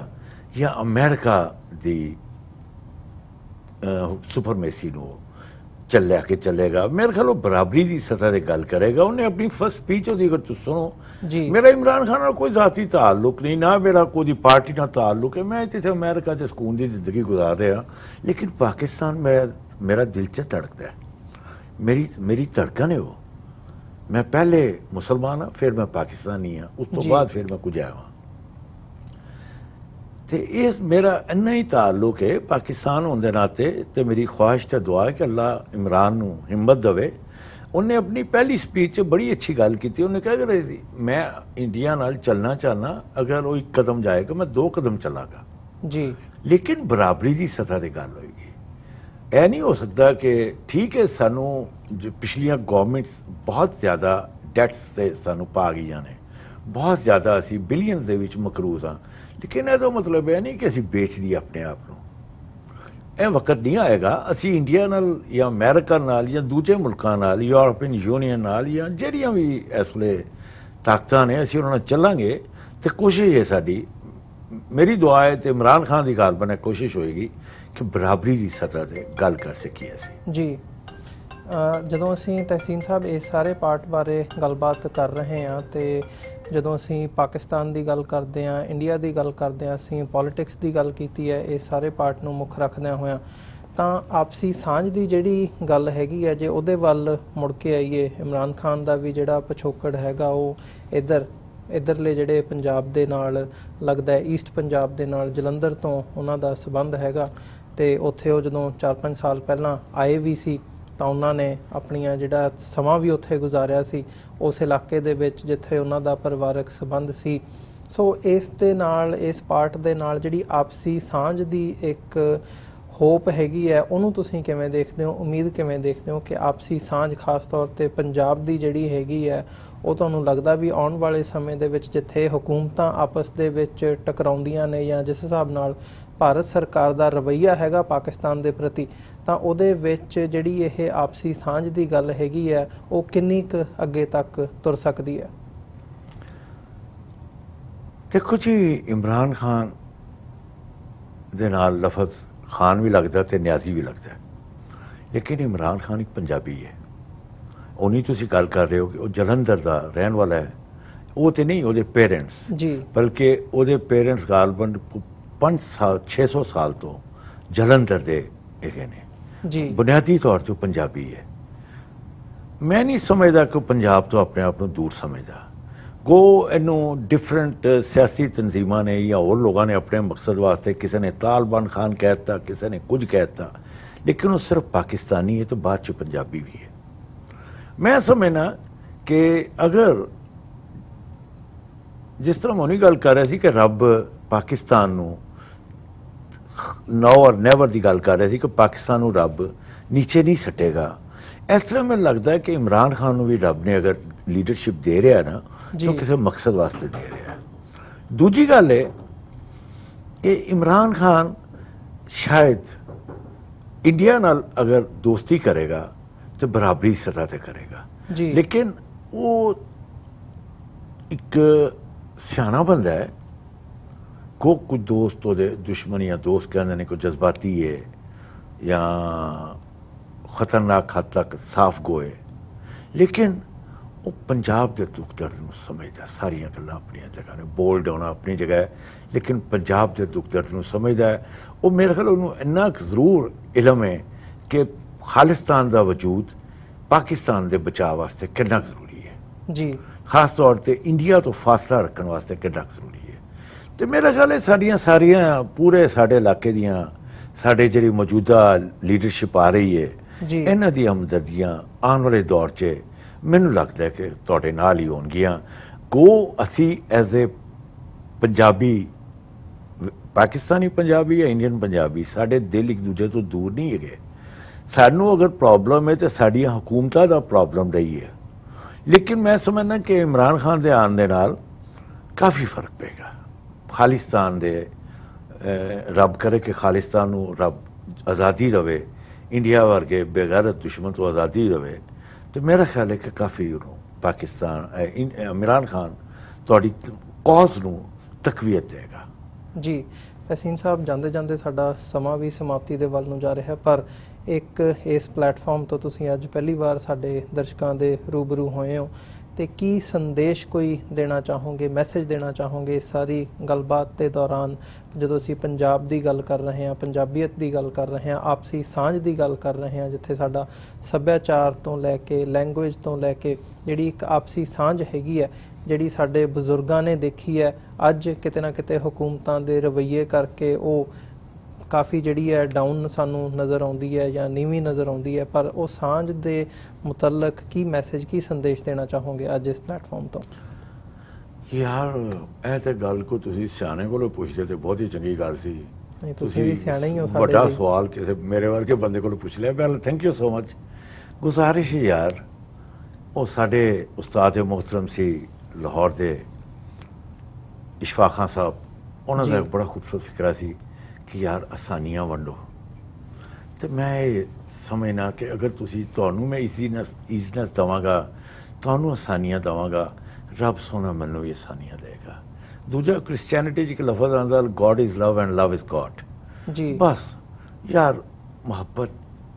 या अमेरिका की सुपरमेसी नूं चलिया के चलेगा। मेरे ख्याल बराबरी की सतह से गल करेगा। उन्हें अपनी फर्स्ट स्पीच होती अगर तुम सुनो जी, मेरा इमरान खान नाल कोई जाती ताल्लुक नहीं, ना मेरा कोई पार्टी नाल ताल्लुक है, मैं इत्थे अमेरिका च सुकून की जिंदगी गुजार रहा, लेकिन पाकिस्तान मेरा दिल च धड़कता है, मेरी धड़कन है वो। मैं पहले मुसलमान हाँ, फिर मैं पाकिस्तानी हाँ, उस तो बाद फिर मैं कुछ आया हाँ। तो इस मेरा इन्ना ही ताल्लुक है पाकिस्तान होने के नाते, तो मेरी ख्वाहिश तो दुआ है कि अल्लाह इमरान नूं हिम्मत देवे। उन्हें अपनी पहली स्पीच बड़ी अच्छी गल की, उन्हें कह रही थी मैं इंडिया नाल चलना चाहना, अगर वो 1 कदम जाएगा मैं 2 कदम चलागा जी, लेकिन बराबरी की सतह से गल होएगी। यह नहीं हो सकता कि ठीक है सानू पिछलियां गवर्नमेंट्स बहुत ज़्यादा डैट्स से सानू पा गई ने, बहुत ज़्यादा असी बिलियनस दे विच मकरूज हाँ, लेकिन यह मतलब यह नहीं कि असी बेच दी अपने आप को। यह वक्त नहीं आएगा असी इंडिया नाल या अमेरिका नाल या दूजे मुल्कों नाल यूरोपियन यूनियन नाल या जिहड़ियां भी इस वे ताकत ने असी उन्हां नाल चलांगे। तो कोशिश है साडी, मेरी दुआ है तो इमरान खान की गल बने कोशिश होएगी कि बराबरी की सतह से गल कर सकीए असीं जी। ਜਦੋਂ ਅਸੀਂ ਤਹਿਸੀਨ ਸਾਹਿਬ ਇਸ ਸਾਰੇ ਪਾਰਟ ਬਾਰੇ ਗੱਲਬਾਤ ਕਰ ਰਹੇ ਹਾਂ ਤੇ ਜਦੋਂ ਅਸੀਂ ਪਾਕਿਸਤਾਨ ਦੀ ਗੱਲ ਕਰਦੇ ਹਾਂ, ਇੰਡੀਆ ਦੀ ਗੱਲ ਕਰਦੇ ਹਾਂ, ਅਸੀਂ ਪੋਲਿਟਿਕਸ ਦੀ ਗੱਲ ਕੀਤੀ ਹੈ, ਇਸ ਸਾਰੇ ਪਾਰਟ ਨੂੰ ਮੁੱਖ ਰੱਖਦਿਆਂ ਹੋਇਆਂ, ਤਾਂ ਆਪਸੀ ਸਾਂਝ ਦੀ ਜਿਹੜੀ ਗੱਲ ਹੈਗੀ ਹੈ, ਜੇ ਉਹਦੇ ਵੱਲ ਮੁੜ ਕੇ ਆਈਏ, ਇਮਰਾਨ ਖਾਨ ਦਾ ਵੀ ਜਿਹੜਾ ਪਿਛੋਕੜ ਹੈਗਾ ਉਹ ਇੱਧਰਲੇ ਜਿਹੜੇ ਪੰਜਾਬ ਦੇ ਨਾਲ ਲੱਗਦਾ ਹੈ, ਈਸਟ ਪੰਜਾਬ ਦੇ ਨਾਲ ਜਲੰਧਰ ਤੋਂ ਉਹਨਾਂ ਦਾ ਸੰਬੰਧ ਹੈਗਾ। ਤੇ ਉੱਥੇ ਉਹ ਜਦੋਂ 4-5 ਸਾਲ ਪਹਿਲਾਂ ਆਏ ਵੀ ਸੀ ਤਾਂ ਉਹਨਾਂ ਨੇ ਆਪਣੀਆਂ ਜਿਹੜਾ ਸਮਾਂ ਵੀ ਉੱਥੇ ਗੁਜ਼ਾਰਿਆ ਸੀ ਉਸ ਇਲਾਕੇ ਦੇ ਵਿੱਚ ਜਿੱਥੇ ਉਹਨਾਂ ਦਾ ਪਰਿਵਾਰਕ ਸੰਬੰਧ ਸੀ। ਸੋ ਇਸ ਦੇ ਨਾਲ ਇਸ ਪਾਰਟ ਦੇ ਨਾਲ ਜਿਹੜੀ ਆਪਸੀ ਸਾਂਝ ਦੀ ਇੱਕ ਹੋਪ ਹੈਗੀ ਹੈ, ਉਹਨੂੰ ਤੁਸੀਂ ਕਿਵੇਂ ਦੇਖਦੇ ਹੋ, ਉਮੀਦ ਕਿਵੇਂ ਦੇਖਦੇ ਹੋ ਕਿ ਆਪਸੀ ਸਾਂਝ ਖਾਸ ਤੌਰ 'ਤੇ ਪੰਜਾਬ ਦੀ ਜਿਹੜੀ ਹੈਗੀ ਹੈ ਉਹ ਤੁਹਾਨੂੰ ਲੱਗਦਾ ਵੀ ਆਉਣ ਵਾਲੇ ਸਮੇਂ ਦੇ ਵਿੱਚ ਜਿੱਥੇ ਹਕੂਮਤਾਂ ਆਪਸ ਦੇ ਵਿੱਚ ਟਕਰਾਉਂਦੀਆਂ ਨੇ ਜਾਂ ਜਿਸ ਹਿਸਾਬ ਨਾਲ ਭਾਰਤ ਸਰਕਾਰ ਦਾ ਰਵੱਈਆ ਹੈਗਾ ਪਾਕਿਸਤਾਨ ਦੇ ਪ੍ਰਤੀ, ਤਾਂ ਉਹਦੇ ਵਿੱਚ ਜਿਹੜੀ ਇਹ ਆਪਸੀ ਸਾਂਝ ਦੀ ਗੱਲ ਹੈਗੀ ਹੈ ਉਹ ਕਿੰਨੀ ਕੁ ਅੱਗੇ ਤੱਕ ਤੁਰ ਸਕਦੀ ਹੈ? देखो जी, इमरान खान दे नाल लफज खान भी लगता तो न्याजी भी लगता है, ਲੇਕਿਨ ਇਮਰਾਨ ਖਾਨ ਇੱਕ ਪੰਜਾਬੀ ਹੈ। ਉਹ ਨਹੀਂ ਤੁਸੀਂ ਗੱਲ ਕਰ ਰਹੇ ਹੋ ਕਿ ਉਹ ਜਲੰਧਰ ਦਾ ਰਹਿਣ ਵਾਲਾ ਹੈ, ਉਹ ਤੇ ਨਹੀਂ, ਉਹਦੇ ਪੇਰੈਂਟਸ ਜੀ ਬਲਕਿ ਉਹਦੇ ਪੇਰੈਂਟਸ ਗਾਲਬਨ 600 ਸਾਲ ਤੋਂ ਜਲੰਧਰ ਦੇ ਹੈਗੇ ਨੇ। ਜੀ ਬੁਨਿਆਦੀ ਤੌਰ 'ਤੇ ਉਹ ਪੰਜਾਬੀ ਹੈ। ਮੈਂ ਨਹੀਂ ਸਮਝਦਾ ਕਿ ਉਹ ਪੰਜਾਬ ਤੋਂ ਆਪਣੇ ਆਪ ਨੂੰ ਦੂਰ ਸਮਝਦਾ। ਗੋ ਇਹਨੂੰ ਡਿਫਰੈਂਟ ਸਿਆਸੀ ਤਨਜ਼ੀਮਾਂ ਨੇ ਜਾਂ ਹੋਰ ਲੋਕਾਂ ਨੇ ਆਪਣੇ ਮਕਸਦ ਵਾਸਤੇ, ਕਿਸੇ ਨੇ ਤਾਲਿਬਾਨ ਖਾਨ ਕਹਿ ਦਿੱਤਾ, ਕਿਸੇ ਨੇ ਕੁਝ ਕਹਿ ਦਿੱਤਾ, ਲੇਕਿਨ ਉਹ ਸਿਰਫ ਪਾਕਿਸਤਾਨੀ ਹੈ ਤੇ ਬਾਅਦ 'ਚ ਪੰਜਾਬੀ ਵੀ ਹੈ। ਮੈਂ ਸਮਝਣਾ ਕਿ ਅਗਰ ਜਿਸ ਤਰ੍ਹਾਂ ਮੋਨੀ ਗੱਲ ਕਰ ਰਿਹਾ ਸੀ ਕਿ ਰੱਬ ਪਾਕਿਸਤਾਨ ਨੂੰ ਨਾਓ ਔਰ ਨੈਵਰ ਦੀ ਗੱਲ ਕਰ ਰਿਹਾ ਸੀ ਕਿ ਪਾਕਿਸਤਾਨ ਨੂੰ ਰੱਬ ਨੀਚੇ ਨਹੀਂ ਸੱਟੇਗਾ, ਇਸ ਤਰ੍ਹਾਂ ਮੈਨੂੰ ਲੱਗਦਾ ਹੈ ਕਿ ਇਮਰਾਨ ਖਾਨ ਨੂੰ ਵੀ ਰੱਬ ਨੇ ਅਗਰ ਲੀਡਰਸ਼ਿਪ ਦੇ ਰਿਹਾ ਨਾ ਤਾਂ ਕਿਸੇ ਮਕਸਦ ਵਾਸਤੇ ਦੇ ਰਿਹਾ। ਦੂਜੀ ਗੱਲ ਹੈ ਕਿ ਇਮਰਾਨ ਖਾਨ ਸ਼ਾਇਦ ਇੰਡੀਆ ਨਾਲ ਅਗਰ ਦੋਸਤੀ ਕਰੇਗਾ ਤਾਂ ਬਰਾਬਰੀ ਸਤਹ ਤੇ ਕਰੇਗਾ, ਲੇਕਿਨ ਉਹ ਇੱਕ ਸਿਆਣਾ ਬੰਦਾ ਹੈ। ਕੁਝ ਦੋਸਤ ਉਹਦੇ ਦੁਸ਼ਮਣ ਜਾਂ ਦੋਸਤ ਕਹਿੰਦੇ ਨੇ ਕੋਈ ਜਜ਼ਬਾਤੀ ਹੈ ਜਾਂ ਖਤਰਨਾਕ ਹੱਦ ਤੱਕ ਸਾਫ਼ ਗੋਏ, ਲੇਕਿਨ ਉਹ ਪੰਜਾਬ ਦੇ ਦੁੱਖ ਦਰਦ ਨੂੰ ਸਮਝਦਾ। ਸਾਰੀਆਂ ਗੱਲਾਂ ਆਪਣੀਆਂ ਜਗ੍ਹਾ ਨੇ, ਬੋਲਡ ਹੋਣਾ ਆਪਣੀ ਜਗ੍ਹਾ ਹੈ, ਲੇਕਿਨ ਪੰਜਾਬ ਦੇ ਦੁੱਖ ਦਰਦ ਨੂੰ ਸਮਝਦਾ ਹੈ। ਉਹ ਮੇਰੇ ਖਿਆਲ ਉਹਨੂੰ ਇੰਨਾ ਕੁ ਜ਼ਰੂਰ ਇਲਮ ਹੈ ਕਿ ਖਾਲਿਸਤਾਨ ਦਾ ਵਜੂਦ ਪਾਕਿਸਤਾਨ ਦੇ ਬਚਾਅ ਵਾਸਤੇ ਕਿੰਨਾ ਕੁ ਜ਼ਰੂਰੀ ਹੈ ਜੀ, ਖਾਸ ਤੌਰ 'ਤੇ ਇੰਡੀਆ ਤੋਂ ਫਾਸਲਾ ਰੱਖਣ ਵਾਸਤੇ ਕਿੰਨਾ ਕੁ ਜ਼ਰੂਰੀ ਹੈ। ਅਤੇ ਮੇਰਾ ਖਿਆਲ ਹੈ ਸਾਡੀਆਂ ਸਾਰੀਆਂ ਪੂਰੇ ਸਾਡੇ ਇਲਾਕੇ ਦੀਆਂ ਸਾਡੇ ਜਿਹੜੀ ਮੌਜੂਦਾ ਲੀਡਰਸ਼ਿਪ ਆ ਰਹੀ ਹੈ, ਇਹਨਾਂ ਦੀਆਂ ਹਮਦਰਦੀਆਂ ਆਉਣ ਵਾਲੇ ਦੌਰ 'ਚ ਮੈਨੂੰ ਲੱਗਦਾ ਕਿ ਤੁਹਾਡੇ ਨਾਲ ਹੀ ਹੋਣਗੀਆਂ। ਅਸੀਂ ਐਜ਼ ਏ ਪੰਜਾਬੀ, ਪਾਕਿਸਤਾਨੀ ਪੰਜਾਬੀ ਜਾਂ ਇੰਡੀਅਨ ਪੰਜਾਬੀ, ਸਾਡੇ ਦਿਲ ਇੱਕ ਦੂਜੇ ਤੋਂ ਦੂਰ ਨਹੀਂ ਹੈਗੇ। ਸਾਨੂੰ ਅਗਰ ਪ੍ਰੋਬਲਮ ਹੈ ਤਾਂ ਸਾਡੀਆਂ ਹਕੂਮਤਾਂ ਦਾ ਪ੍ਰੋਬਲਮ ਰਹੀ ਹੈ, ਲੇਕਿਨ ਮੈਂ ਸਮਝਦਾ ਕਿ ਇਮਰਾਨ ਖਾਨ ਦੇ ਆਉਣ ਦੇ ਨਾਲ ਕਾਫੀ ਫਰਕ ਪਏਗਾ। ਖਾਲਿਸਤਾਨ ਦੇ ਰੱਬ ਕਰੇ ਕਿ ਖਾਲਿਸਤਾਨ ਨੂੰ ਰੱਬ ਆਜ਼ਾਦੀ ਦੇਵੇ, ਇੰਡੀਆ ਵਰਗੇ ਬੇਗੈਰਤ ਦੁਸ਼ਮਣ ਤੋਂ ਆਜ਼ਾਦੀ ਦੇਵੇ, ਤੇ ਮੇਰਾ ਖਿਆਲ ਹੈ ਕਿ ਕਾਫੀ ਉਹਨੂੰ ਪਾਕਿਸਤਾਨ ਇਮਰਾਨ ਖਾਨ ਤੁਹਾਡੀ ਕੌਜ਼ ਨੂੰ ਤਕਵੀਅਤ ਦੇਗਾ। ਜੀ ਤਹਿਸੀਨ ਸਾਹਿਬ, ਜਾਂਦੇ ਜਾਂਦੇ ਸਾਡਾ ਸਮਾਂ ਵੀ ਸਮਾਪਤੀ ਦੇ ਵੱਲ ਨੂੰ ਜਾ ਰਿਹਾ, ਪਰ ਇੱਕ ਇਸ ਪਲੇਟਫਾਰਮ ਤੋਂ ਤੁਸੀਂ ਅੱਜ ਪਹਿਲੀ ਵਾਰ ਸਾਡੇ ਦਰਸ਼ਕਾਂ ਦੇ ਰੂਬਰੂ ਹੋਏ ਹੋ, ਤੇ ਕੀ ਸੰਦੇਸ਼ ਕੋਈ ਦੇਣਾ ਚਾਹੋਗੇ, ਮੈਸੇਜ ਦੇਣਾ ਚਾਹੋਗੇ ਸਾਰੀ ਗੱਲਬਾਤ ਦੇ ਦੌਰਾਨ, ਜਦੋਂ ਅਸੀਂ ਪੰਜਾਬ ਦੀ ਗੱਲ ਕਰ ਰਹੇ ਹਾਂ, ਪੰਜਾਬੀਅਤ ਦੀ ਗੱਲ ਕਰ ਰਹੇ ਹਾਂ, ਆਪਸੀ ਸਾਂਝ ਦੀ ਗੱਲ ਕਰ ਰਹੇ ਹਾਂ, ਜਿੱਥੇ ਸਾਡਾ ਸੱਭਿਆਚਾਰ ਤੋਂ ਲੈ ਕੇ ਲੈਂਗੁਏਜ ਤੋਂ ਲੈ ਕੇ ਜਿਹੜੀ ਇੱਕ ਆਪਸੀ ਸਾਂਝ ਹੈਗੀ ਹੈ, ਜਿਹੜੀ ਸਾਡੇ ਬਜ਼ੁਰਗਾਂ ਨੇ ਦੇਖੀ ਹੈ, ਅੱਜ ਕਿਤੇ ਨਾ ਕਿਤੇ ਹਕੂਮਤਾਂ ਦੇ ਰਵੱਈਏ ਕਰਕੇ ਉਹ ਕਾਫੀ ਜਿਹੜੀ ਹੈ ਡਾਊਨ ਸਾਨੂੰ ਨਜ਼ਰ ਆਉਂਦੀ ਹੈ ਜਾਂ ਨੀਵੀਂ ਨਜ਼ਰ ਆਉਂਦੀ ਹੈ, ਪਰ ਉਹ ਸਾਂਝ ਦੇ ਮੁਤਲਕ ਕੀ ਮੈਸੇਜ, ਕੀ ਸੰਦੇਸ਼ ਦੇਣਾ ਚਾਹੋਗੇ ਅੱਜ ਇਸ ਪਲੇਟਫਾਰਮ ਤੋਂ? ਯਾਰ ਇਹ ਤੇ ਗੱਲ ਕੋ ਤੁਸੀਂ ਸਿਆਣੇ ਕੋਲੋਂ ਪੁੱਛਦੇ ਤੇ ਬਹੁਤ ਹੀ ਚੰਗੀ ਗੱਲ ਸੀ। ਤੁਸੀਂ ਵੀ ਸਿਆਣੇ ਹੀ ਹੋ। ਵੱਡਾ ਸਵਾਲ ਕਿਸੇ ਮੇਰੇ ਵਰਗੇ ਬੰਦੇ ਕੋਲੋਂ ਪੁੱਛ ਲਿਆ। ਪਹਿਲਾਂ ਥੈਂਕ ਯੂ ਸੋ ਮਚ। ਗੁਜ਼ਾਰਿਸ਼ ਯਾਰ, ਉਹ ਸਾਡੇ ਉਸਤਾਦ ਮੁਹਤਰਮ ਸੀ ਲਾਹੌਰ ਦੇ ਇਸ਼ਫਾਕ ਖਾਨ ਸਾਹਿਬ, ਉਹਨਾਂ ਦਾ ਬੜਾ ਖੂਬਸੂਰਤ ਫਿਕਰਾ ਸੀ ਕਿ ਯਾਰ ਆਸਾਨੀਆਂ ਵੰਡੋ। ਤੇ ਮੈਂ ਇਹ ਸਮਝਣਾ ਕਿ ਅਗਰ ਤੁਹਾਨੂੰ ਮੈਂ ਈਜ਼ੀਨੈਸ ਦੇਵਾਂਗਾ, ਤੁਹਾਨੂੰ ਆਸਾਨੀਆਂ ਦੇਵਾਂਗਾ, ਰੱਬ ਸੋਹਣਾ ਮੈਨੂੰ ਵੀ ਆਸਾਨੀਆਂ ਦੇਗਾ। ਦੂਜਾ, ਕ੍ਰਿਸਚੈਨਿਟੀ 'ਚ ਇੱਕ ਲਫ਼ਜ਼ ਆਉਂਦਾ, God is love and love is God. ਜੀ ਬਸ ਯਾਰ ਮੁਹੱਬਤ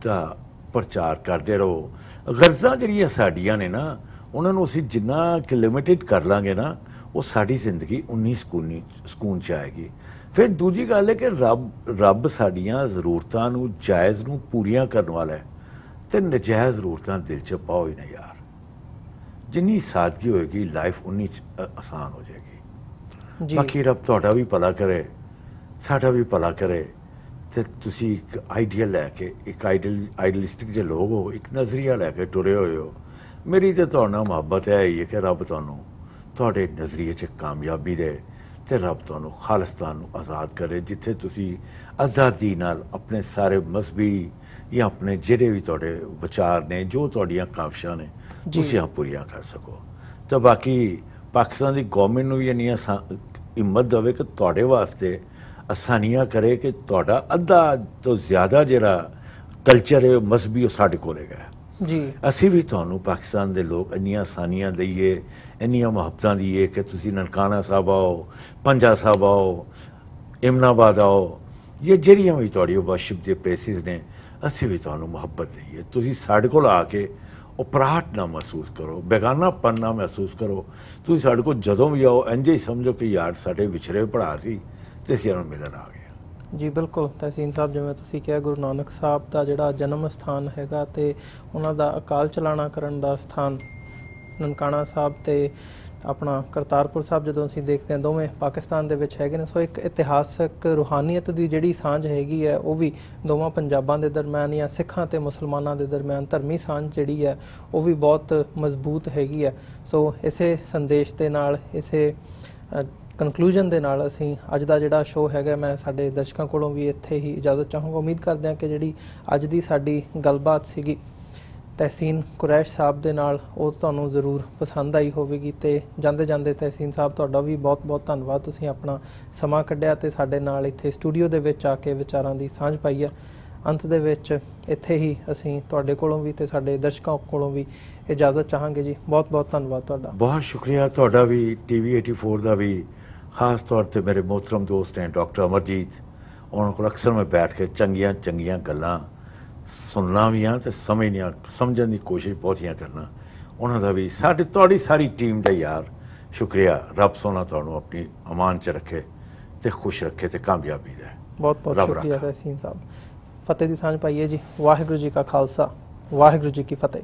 ਦਾ ਪ੍ਰਚਾਰ ਕਰਦੇ ਰਹੋ। ਗਰਜ਼ਾਂ ਜਿਹੜੀਆਂ ਸਾਡੀਆਂ ਨੇ ਨਾ, ਉਹਨਾਂ ਨੂੰ ਅਸੀਂ ਜਿੰਨਾ ਕਿ ਲਿਮਿਟਿਡ ਕਰ ਲਾਂਗੇ ਨਾ, ਉਹ ਸਾਡੀ ਜ਼ਿੰਦਗੀ ਉਨੀ ਸਕੂਨ 'ਚ ਆਏਗੀ। ਫਿਰ ਦੂਜੀ ਗੱਲ ਹੈ ਕਿ ਰੱਬ ਸਾਡੀਆਂ ਜ਼ਰੂਰਤਾਂ ਨੂੰ ਜਾਇਜ਼ ਨੂੰ ਪੂਰੀਆਂ ਕਰਨ ਵਾਲਾ ਹੈ, ਤੇ ਨਜਾਇਜ਼ ਜ਼ਰੂਰਤਾਂ ਦਿਲ 'ਚ ਪਾਓ ਹੀ ਨਾ ਯਾਰ। ਜਿੰਨੀ ਸਾਦਗੀ ਹੋਏਗੀ ਲਾਈਫ ਉਨੀ ਆਸਾਨ ਹੋ ਜਾਏਗੀ। ਬਾਕੀ ਰੱਬ ਤੁਹਾਡਾ ਵੀ ਭਲਾ ਕਰੇ, ਸਾਡਾ ਵੀ ਭਲਾ ਕਰੇ। ਤੇ ਤੁਸੀਂ ਇੱਕ ਆਈਡੀਅਲ ਲੈ ਕੇ, ਇੱਕ ਆਈਡਲਿਸਟਿਕ ਜੇ ਲੋਕ ਹੋ, ਇੱਕ ਨਜ਼ਰੀਆ ਲੈ ਕੇ ਟੁਰੇ ਹੋਏ ਹੋ। ਮੇਰੀ ਤਾਂ ਤੁਹਾਡੇ ਨਾਲ ਮੁਹੱਬਤ ਹੈ ਹੀ ਹੈ ਕਿ ਰੱਬ ਤੁਹਾਨੂੰ ਤੁਹਾਡੇ ਨਜ਼ਰੀਏ 'ਚ ਕਾਮਯਾਬੀ ਦੇ, ਤੇ ਰੱਬ ਤੁਹਾਨੂੰ ਖਾਲਿਸਤਾਨ ਨੂੰ ਆਜ਼ਾਦ ਕਰੇ, ਜਿੱਥੇ ਤੁਸੀਂ ਆਜ਼ਾਦੀ ਨਾਲ ਆਪਣੇ ਸਾਰੇ ਮਜ਼ਹਬੀ ਜਾਂ ਆਪਣੇ ਜਿਹੜੇ ਵੀ ਤੁਹਾਡੇ ਵਿਚਾਰ ਨੇ, ਜੋ ਤੁਹਾਡੀਆਂ ਕਾਵਿਸ਼ਾਂ ਨੇ, ਤੁਸੀਂ ਆ ਪੂਰੀਆਂ ਕਰ ਸਕੋ। ਤਾਂ ਬਾਕੀ ਪਾਕਿਸਤਾਨ ਦੀ ਗੌਰਮੈਂਟ ਨੂੰ ਵੀ ਇੰਨੀਆਂ ਹਿੰਮਤ ਦੇਵੇ ਕਿ ਤੁਹਾਡੇ ਵਾਸਤੇ ਆਸਾਨੀਆਂ ਕਰੇ ਕਿ ਤੁਹਾਡਾ ਅੱਧਾ ਤੋਂ ਜ਼ਿਆਦਾ ਜਿਹੜਾ ਕਲਚਰ ਹੈ ਮਜ਼ਹਬੀ, ਉਹ ਸਾਡੇ ਕੋਲ ਹੈਗਾ ਜੀ। ਅਸੀਂ ਵੀ ਤੁਹਾਨੂੰ ਪਾਕਿਸਤਾਨ ਦੇ ਲੋਕ ਇੰਨੀਆਂ ਆਸਾਨੀਆਂ ਦਈਏ, ਇੰਨੀਆਂ ਮੁਹੱਬਤਾਂ ਦਈਏ ਕਿ ਤੁਸੀਂ ਨਨਕਾਣਾ ਸਾਹਿਬ ਆਓ, ਪੰਜਾ ਸਾਹਿਬ ਆਓ, ਇਮਨਾਬਾਦ ਆਓ, ਇਹ ਜਿਹੜੀਆਂ ਵੀ ਤੁਹਾਡੀ ਵਰਸ਼ਿਪ ਦੇ ਪਲੇਸਿਸ ਨੇ, ਅਸੀਂ ਵੀ ਤੁਹਾਨੂੰ ਮੁਹੱਬਤ ਦਈਏ। ਤੁਸੀਂ ਸਾਡੇ ਕੋਲ ਆ ਕੇ ਉਪਰਾਹਟ ਨਾ ਮਹਿਸੂਸ ਕਰੋ, ਬੇਗਾਨਾਪਨ ਨਾ ਮਹਿਸੂਸ ਕਰੋ। ਤੁਸੀਂ ਸਾਡੇ ਕੋਲ ਜਦੋਂ ਵੀ ਆਓ ਇੰਝ ਹੀ ਸਮਝੋ ਕਿ ਯਾਰ ਸਾਡੇ ਵਿਛੜੇ ਭਰਾ ਸੀ ਤੇ ਅਸੀਂ ਉਹਨਾਂ ਨੂੰ ਮਿਲਣ ਆ ਗਏ। ਜੀ ਬਿਲਕੁਲ ਤਹਿਸੀਨ ਸਾਹਿਬ, ਜਿਵੇਂ ਤੁਸੀਂ ਕਿਹਾ ਗੁਰੂ ਨਾਨਕ ਸਾਹਿਬ ਦਾ ਜਿਹੜਾ ਜਨਮ ਸਥਾਨ ਹੈਗਾ ਤੇ ਉਹਨਾਂ ਦਾ ਅਕਾਲ ਚਲਾਣਾ ਕਰਨ ਦਾ ਸਥਾਨ ਨਨਕਾਣਾ ਸਾਹਿਬ ਤੇ ਆਪਣਾ ਕਰਤਾਰਪੁਰ ਸਾਹਿਬ ਜਦੋਂ ਅਸੀਂ ਦੇਖਦੇ ਹਾਂ ਦੋਵੇਂ ਪਾਕਿਸਤਾਨ ਦੇ ਵਿੱਚ ਹੈਗੇ ਨੇ। ਸੋ ਇੱਕ ਇਤਿਹਾਸਕ ਰੂਹਾਨੀਅਤ ਦੀ ਜਿਹੜੀ ਸਾਂਝ ਹੈਗੀ ਹੈ ਉਹ ਵੀ ਦੋਵਾਂ ਪੰਜਾਬਾਂ ਦੇ ਦਰਮਿਆਨ ਜਾਂ ਸਿੱਖਾਂ ਤੇ ਮੁਸਲਮਾਨਾਂ ਦੇ ਦਰਮਿਆਨ ਧਰਮੀ ਸਾਂਝ ਜਿਹੜੀ ਹੈ ਉਹ ਵੀ ਬਹੁਤ ਮਜ਼ਬੂਤ ਹੈਗੀ ਹੈ। ਸੋ ਇਸੇ ਸੰਦੇਸ਼ ਦੇ ਨਾਲ, ਇਸੇ ਕਨਕਲੂਜਨ ਦੇ ਨਾਲ ਅਸੀਂ ਅੱਜ ਦਾ ਜਿਹੜਾ ਸ਼ੋਅ ਹੈਗਾ ਮੈਂ ਸਾਡੇ ਦਰਸ਼ਕਾਂ ਕੋਲੋਂ ਵੀ ਇੱਥੇ ਹੀ ਇਜਾਜ਼ਤ ਚਾਹੂੰਗਾ। ਉਮੀਦ ਕਰਦੇ ਹਾਂ ਕਿ ਜਿਹੜੀ ਅੱਜ ਦੀ ਸਾਡੀ ਗੱਲਬਾਤ ਸੀਗੀ ਤਹਿਸੀਨ ਕੁਰੈਸ਼ ਸਾਹਿਬ ਦੇ ਨਾਲ ਉਹ ਤੁਹਾਨੂੰ ਜ਼ਰੂਰ ਪਸੰਦ ਆਈ ਹੋਵੇਗੀ। ਤੇ ਜਾਂਦੇ ਜਾਂਦੇ ਤਹਿਸੀਨ ਸਾਹਿਬ ਤੁਹਾਡਾ ਵੀ ਬਹੁਤ ਬਹੁਤ ਧੰਨਵਾਦ, ਤੁਸੀਂ ਆਪਣਾ ਸਮਾਂ ਕੱਢਿਆ ਤੇ ਸਾਡੇ ਨਾਲ ਇੱਥੇ ਸਟੂਡੀਓ ਦੇ ਵਿੱਚ ਆ ਕੇ ਵਿਚਾਰਾਂ ਦੀ ਸਾਂਝ ਪਾਈ ਹੈ। ਅੰਤ ਦੇ ਵਿੱਚ ਇੱਥੇ ਹੀ ਅਸੀਂ ਤੁਹਾਡੇ ਕੋਲੋਂ ਵੀ ਤੇ ਸਾਡੇ ਦਰਸ਼ਕਾਂ ਕੋਲੋਂ ਵੀ ਇਜਾਜ਼ਤ ਚਾਹਾਂਗੇ ਜੀ। ਬਹੁਤ ਬਹੁਤ ਧੰਨਵਾਦ ਤੁਹਾਡਾ। ਬਹੁਤ ਸ਼ੁਕਰੀਆ ਤੁਹਾਡਾ ਵੀ, TV 84 ਦਾ ਵੀ, ਖਾਸ ਤੌਰ ਤੇ ਮੇਰੇ ਮੋਹਤਰਮ ਦੋਸਤ ਨੇ ਡਾਕਟਰ ਅਮਰਜੀਤ। ਉਹਨਾਂ ਕੋਲ ਅਕਸਰ ਮੈਂ ਬੈਠ ਕੇ ਚੰਗੀਆਂ ਚੰਗੀਆਂ ਗੱਲਾਂ ਸੁਣਨਾ ਵੀ ਹਾਂ ਤੇ ਸਮਝਣ ਦੀ ਕੋਸ਼ਿਸ਼ ਬਹੁਤੀਆਂ ਕਰਨਾ। ਉਹਨਾਂ ਦਾ ਵੀ, ਸਾਡੇ ਤੁਹਾਡੀ ਸਾਰੀ ਟੀਮ ਦਾ ਯਾਰ ਸ਼ੁਕਰੀਆ। ਰੱਬ ਸੋਨਾ ਤੁਹਾਨੂੰ ਆਪਣੀ ਅਮਾਨ 'ਚ ਰੱਖੇ ਤੇ ਖੁਸ਼ ਰੱਖੇ ਤੇ ਕਾਮਯਾਬੀ ਦੇ। ਬਹੁਤ ਬਹੁਤ ਸ਼ੁਕਰੀਆ ਤਹਿਸੀਨ ਸਾਹਿਬ। ਫਤਿਹ ਦੀ ਸਾਂਝ ਪਾਈਏ ਜੀ। ਵਾਹਿਗੁਰੂ ਜੀ ਕਾ ਖਾਲਸਾ, ਵਾਹਿਗੁਰੂ ਜੀ ਕੀ ਫਤਿਹ।